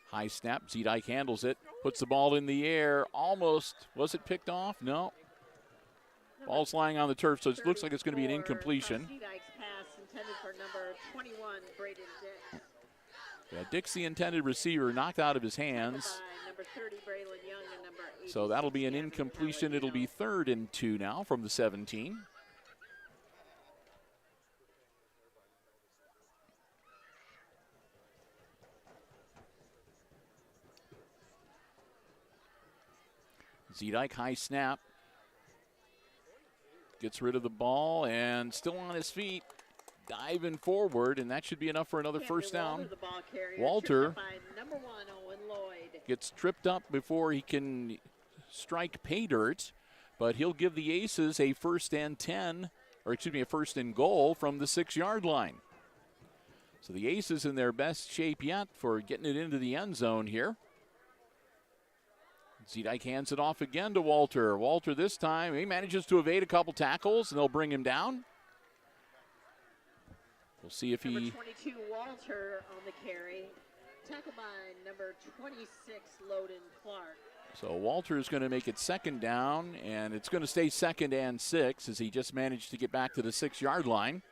Speaker 1: High snap, Zedike handles it, puts the ball in the air, almost, was it picked off? No. Ball's lying on the turf, so it looks like it's going to be an incompletion. Yeah, Dick's the intended receiver, knocked out of his hands. So that'll be an incompletion. It'll be 3rd and 2 now from the 17. Zedike, high snap. Gets rid of the ball and still on his feet, diving forward, and that should be enough for another first down. Walter gets tripped up before he can strike pay dirt, but he'll give the Aces a 1st and 10, or excuse me, a 1st and goal from the 6-yard line. So the Aces in their best shape yet for getting it into the end zone here. Zedike hands it off again to Walter. Walter this time, he manages to evade a couple tackles, and they'll bring him down. We'll see if
Speaker 3: Number
Speaker 1: he...
Speaker 3: 22, Walter on the carry. Tackled by number 26, Loden Clark.
Speaker 1: So Walter is going to make it second down, and it's going to stay 2nd and 6 as he just managed to get back to the 6-yard line.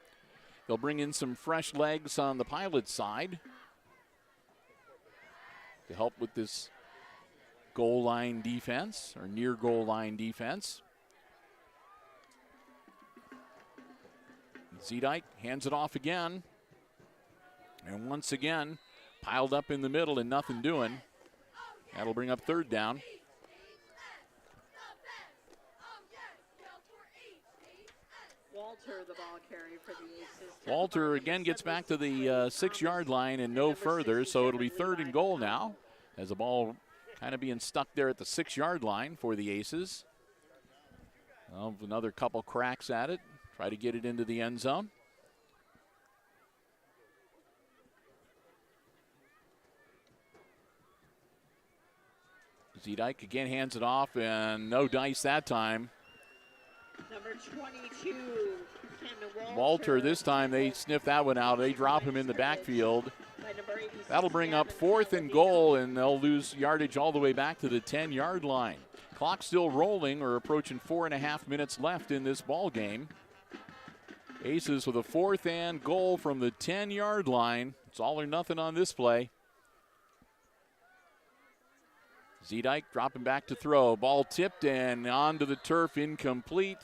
Speaker 1: They'll bring in some fresh legs on the Pilot side to help with this goal line defense, or near goal line defense. Zedike hands it off again. And once again, piled up in the middle and nothing doing. That'll bring up 3rd down.
Speaker 3: Walter, the ball carrier for the Aces.
Speaker 1: Walter again gets back to the 6-yard line and no further, so it'll be 3rd and goal now as the ball kind of being stuck there at the 6-yard line for the Aces. Well, another couple cracks at it. Try to get it into the end zone. Zedike again hands it off, and no dice that time.
Speaker 3: Number 22, Camden
Speaker 1: Walter, this time they sniff that one out. They drop him in the backfield. That'll bring up 4th and goal, and they'll lose yardage all the way back to the 10-yard line. Clock still rolling, or approaching 4.5 minutes left in this ball game. Aces with a 4th and goal from the 10-yard line. It's all or nothing on this play. Zedike dropping back to throw. Ball tipped and onto the turf, incomplete.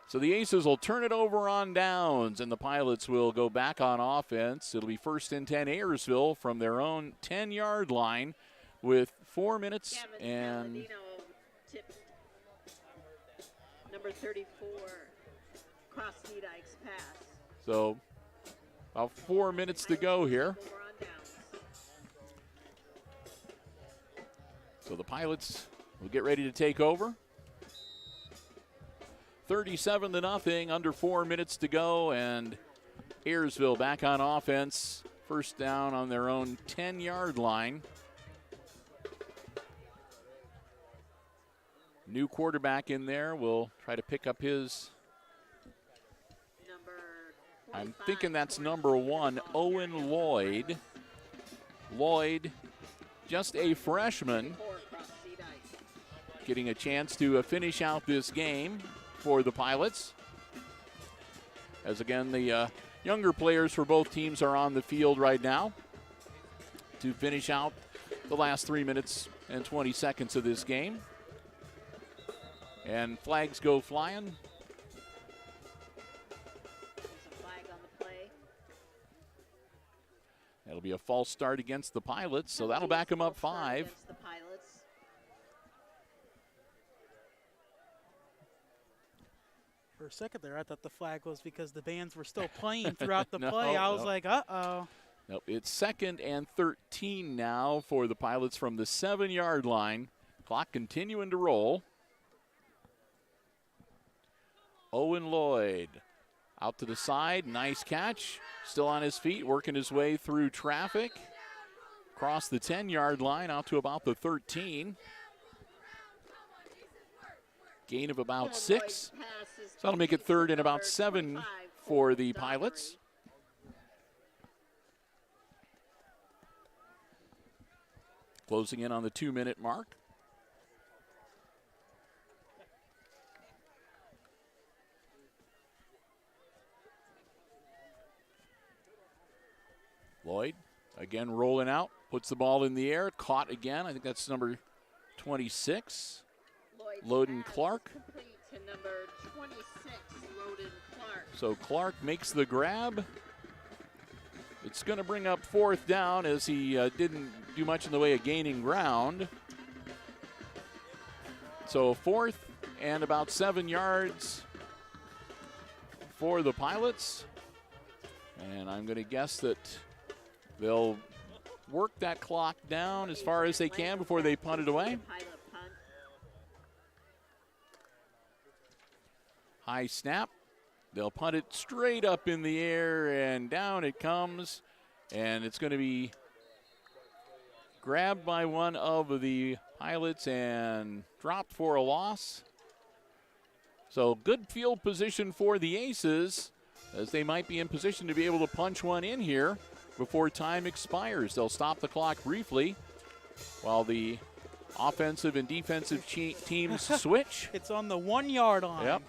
Speaker 1: So the Aces will turn it over on downs, and the Pilots will go back on offense. It'll be 1st and 10 Ayersville from their own 10-yard line with 4 minutes and...
Speaker 3: Number 34, cross Zedike's pass.
Speaker 1: So about 4 minutes to go here. So the Pilots will get ready to take over. 37-0, under 4 minutes to go, and Ayersville back on offense. 1st down on their own 10-yard line. New quarterback in there will try to pick up his... I'm thinking that's number 1, Owen Lloyd. Lloyd, just a freshman, getting a chance to finish out this game for the Pilots. As again, the younger players for both teams are on the field right now to finish out the last 3 minutes and 20 seconds of this game. And flags go flying. That'll be a false start against the Pilots, so that'll back them up 5.
Speaker 2: For a second there, I thought the flag was because the bands were still playing throughout the play. I was like, uh-oh.
Speaker 1: Nope, it's 2nd and 13 now for the Pilots from the 7-yard line. Clock continuing to roll. Owen Lloyd out to the side, nice catch. Still on his feet, working his way through traffic. Across the 10-yard line out to about the 13. Gain of about 6. So that'll make it 3rd and about 7 for the Pilots. Closing in on the 2-minute mark. Lloyd again rolling out, puts the ball in the air, caught again. I think that's number 26, Loden Clark.
Speaker 3: To number 26, Loden Clark.
Speaker 1: So Clark makes the grab. It's going to bring up 4th down as he didn't do much in the way of gaining ground. So 4th and about 7 yards for the Pilots. And I'm going to guess that they'll work that clock down as far as they can before they punt it away. High snap. They'll punt it straight up in the air, and down it comes. And it's going to be grabbed by one of the Pilots and dropped for a loss. So good field position for the Aces. as they might be in position to be able to punch one in here before time expires. They'll stop the clock briefly while the offensive and defensive teams switch.
Speaker 2: It's on the 1 yard line.
Speaker 1: Yep.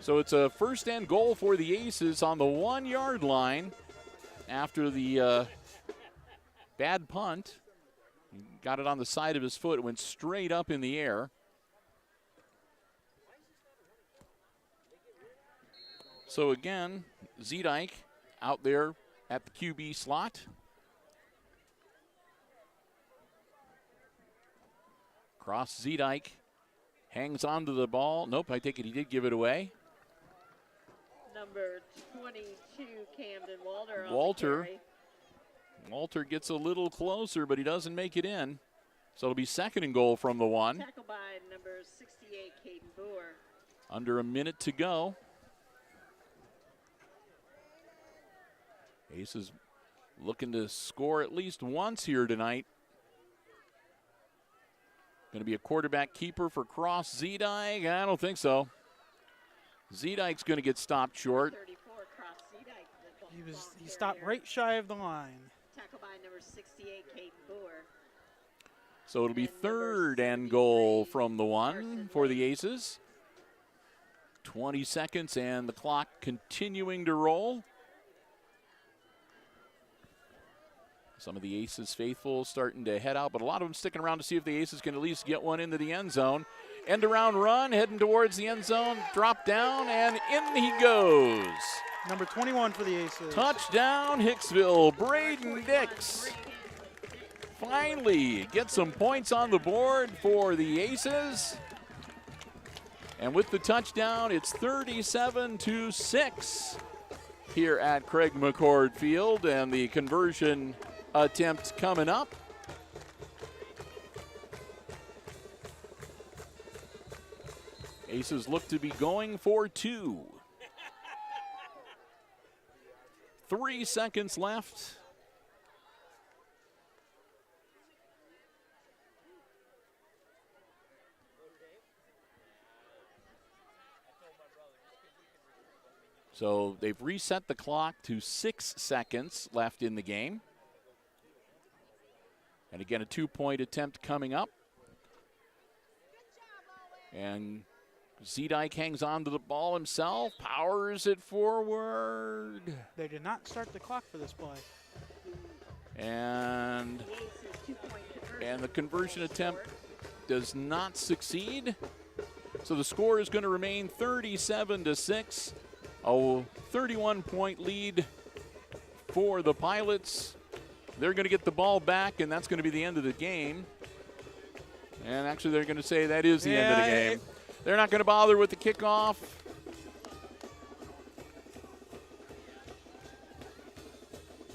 Speaker 1: So it's a first and goal for the Aces on the 1 yard line after the bad punt. He got it on the side of his foot. It went straight up in the air. So again, Zedike out there at the QB slot. Cross Zedike hangs onto the ball. Nope, I take it he did give it away.
Speaker 3: Number 22, Camden Walter.
Speaker 1: Walter gets a little closer, but he doesn't make it in. So it'll be second and goal from the 1.
Speaker 3: Tackle by number 68, Caden Boer.
Speaker 1: Under a minute to go. Aces looking to score at least once here tonight. Going to be a quarterback keeper for Cross Zedike? I don't think so. Zedike's going to get stopped short.
Speaker 3: 34, Cross Zedike.
Speaker 2: He stopped right shy of the line.
Speaker 3: Tackle by number 68, Caden Boer.
Speaker 1: So it'll be third and goal from the 1 for the Aces. 20 seconds and the clock continuing to roll. Some of the Aces faithful starting to head out, but a lot of them sticking around to see if the Aces can at least get one into the end zone. End around run, heading towards the end zone, drop down, and in he goes.
Speaker 2: Number 21 for the Aces.
Speaker 1: Touchdown, Hicksville. Braden Dix finally gets some points on the board for the Aces. And with the touchdown, it's 37-6 here at Craig McCord Field, and the conversion attempt coming up. Aces look to be going for 2. 3 seconds left. So they've reset the clock to 6 seconds left in the game. And again, a 2-point attempt coming up. And Zedike hangs on to the ball himself, powers it forward.
Speaker 2: They did not start the clock for this play.
Speaker 1: And the conversion attempt does not succeed. So the score is going to remain 37-6. A 31-point lead for the Pilots. They're going to get the ball back, and that's going to be the end of the game. And actually, they're going to say that is the end of the game. They're not going to bother with the kickoff.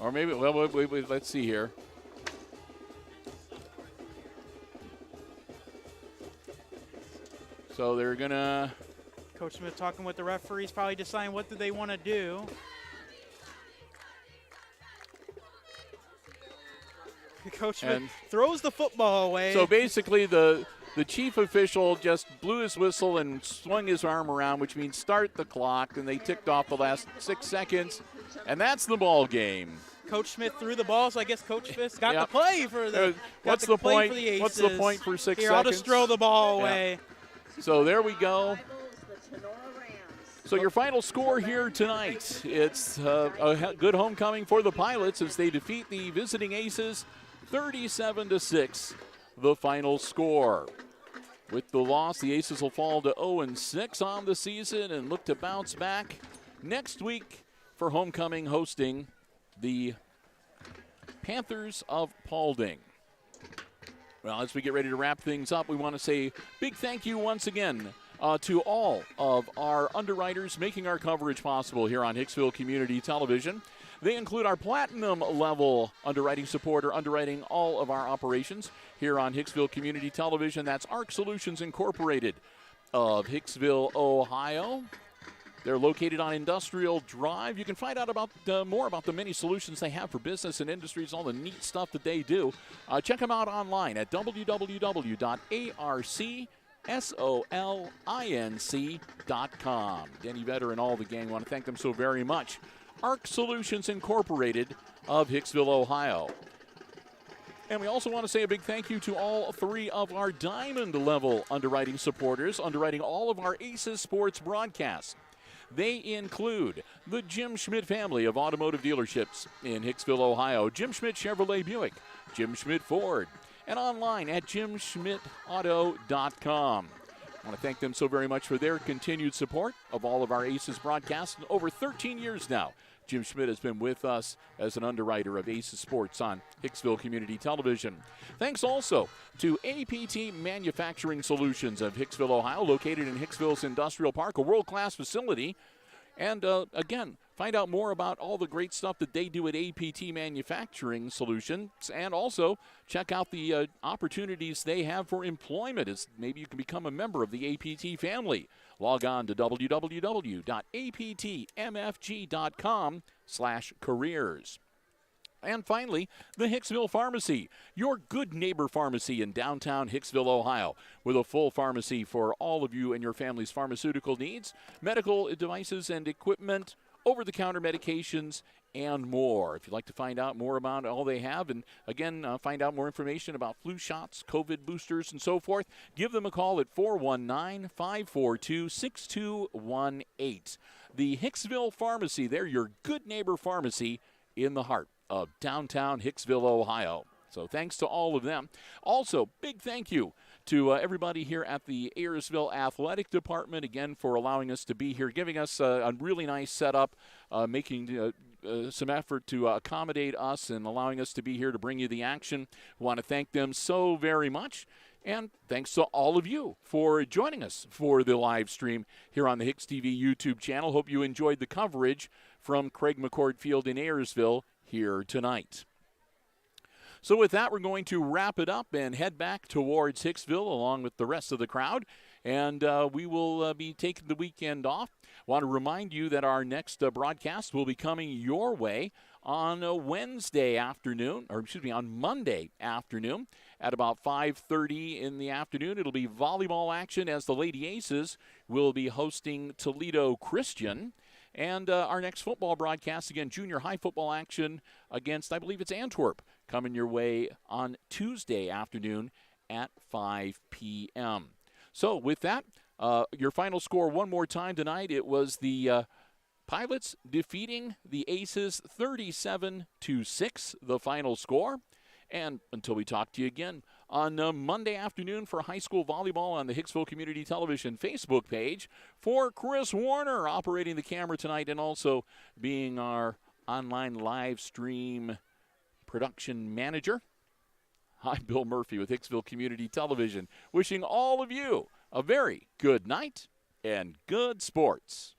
Speaker 1: Or maybe, well, wait, let's see here. So they're going to...
Speaker 2: Coach Smith talking with the referees, probably deciding what do they want to do. Coach Smith throws the football away.
Speaker 1: So basically the chief official just blew his whistle and swung his arm around, which means start the clock, and they ticked off the last 6 seconds, and that's the ball game.
Speaker 2: Coach Smith threw the ball, so I guess Coach Smith got the play for the
Speaker 1: What's the point? What's the point for 6 seconds?
Speaker 2: I'll just throw the ball away.
Speaker 1: So there we go. So your final score here tonight, it's a good homecoming for the Pilots as they defeat the visiting Aces 37-6, the final score. With the loss, the Aces will fall to 0-6 on the season and look to bounce back next week for homecoming, hosting the Panthers of Paulding. Well, as we get ready to wrap things up, we want to say big thank you once again to all of our underwriters making our coverage possible here on Hicksville Community Television. They include our platinum level underwriting supporter, underwriting all of our operations here on Hicksville Community Television. That's ARC Solutions Incorporated of Hicksville, Ohio. They're located on Industrial Drive. You can find out about more about the many solutions they have for business and industries, all the neat stuff that they do. Check them out online at www.arc SOLINC.com. Denny Vetter and all the gang want to thank them so very much. ARC Solutions Incorporated of Hicksville, Ohio. And we also want to say a big thank you to all 3 of our diamond level underwriting supporters, underwriting all of our Aces Sports broadcasts. They include the Jim Schmidt family of automotive dealerships in Hicksville, Ohio, Jim Schmidt Chevrolet Buick, Jim Schmidt Ford, and online at jimschmidtauto.com. I want to thank them so very much for their continued support of all of our Aces broadcasts. Over 13 years now, Jim Schmidt has been with us as an underwriter of Aces Sports on Hicksville Community Television. Thanks also to APT Manufacturing Solutions of Hicksville, Ohio, located in Hicksville's Industrial Park, a world-class facility. And again, find out more about all the great stuff that they do at APT Manufacturing Solutions, and also check out the opportunities they have for employment, as maybe you can become a member of the APT family. Log on to www.aptmfg.com/careers. And finally, the Hicksville Pharmacy, your good neighbor pharmacy in downtown Hicksville, Ohio, with a full pharmacy for all of you and your family's pharmaceutical needs, medical devices and equipment, over-the-counter medications, and more. If you'd like to find out more about all they have, and again, find out more information about flu shots, COVID boosters, and so forth, give them a call at 419-542-6218. The Hicksville Pharmacy, they're your good neighbor pharmacy in the heart of downtown Hicksville, Ohio. So thanks to all of them. Also, big thank you to everybody here at the Ayersville Athletic Department, again, for allowing us to be here, giving us a really nice setup, making some effort to accommodate us and allowing us to be here to bring you the action. We want to thank them so very much. And thanks to all of you for joining us for the live stream here on the HIX-TV YouTube channel. Hope you enjoyed the coverage from Craig McCord Field in Ayersville here tonight. So with that, we're going to wrap it up and head back towards Hicksville along with the rest of the crowd. And we will be taking the weekend off. Want to remind you that our next broadcast will be coming your way on Wednesday afternoon, or excuse me, on Monday afternoon at about 5:30 in the afternoon. It'll be volleyball action as the Lady Aces will be hosting Toledo Christian. And our next football broadcast, again, junior high football action against, I believe it's Antwerp, coming your way on Tuesday afternoon at 5 p.m. So with that, your final score one more time tonight. It was the Pilots defeating the Aces 37-6, the final score. And until we talk to you again on Monday afternoon for high school volleyball on the Hicksville Community Television Facebook page, for Chris Warner operating the camera tonight and also being our online live stream production manager, I'm Bill Murphy with Hicksville Community Television, wishing all of you a very good night and good sports.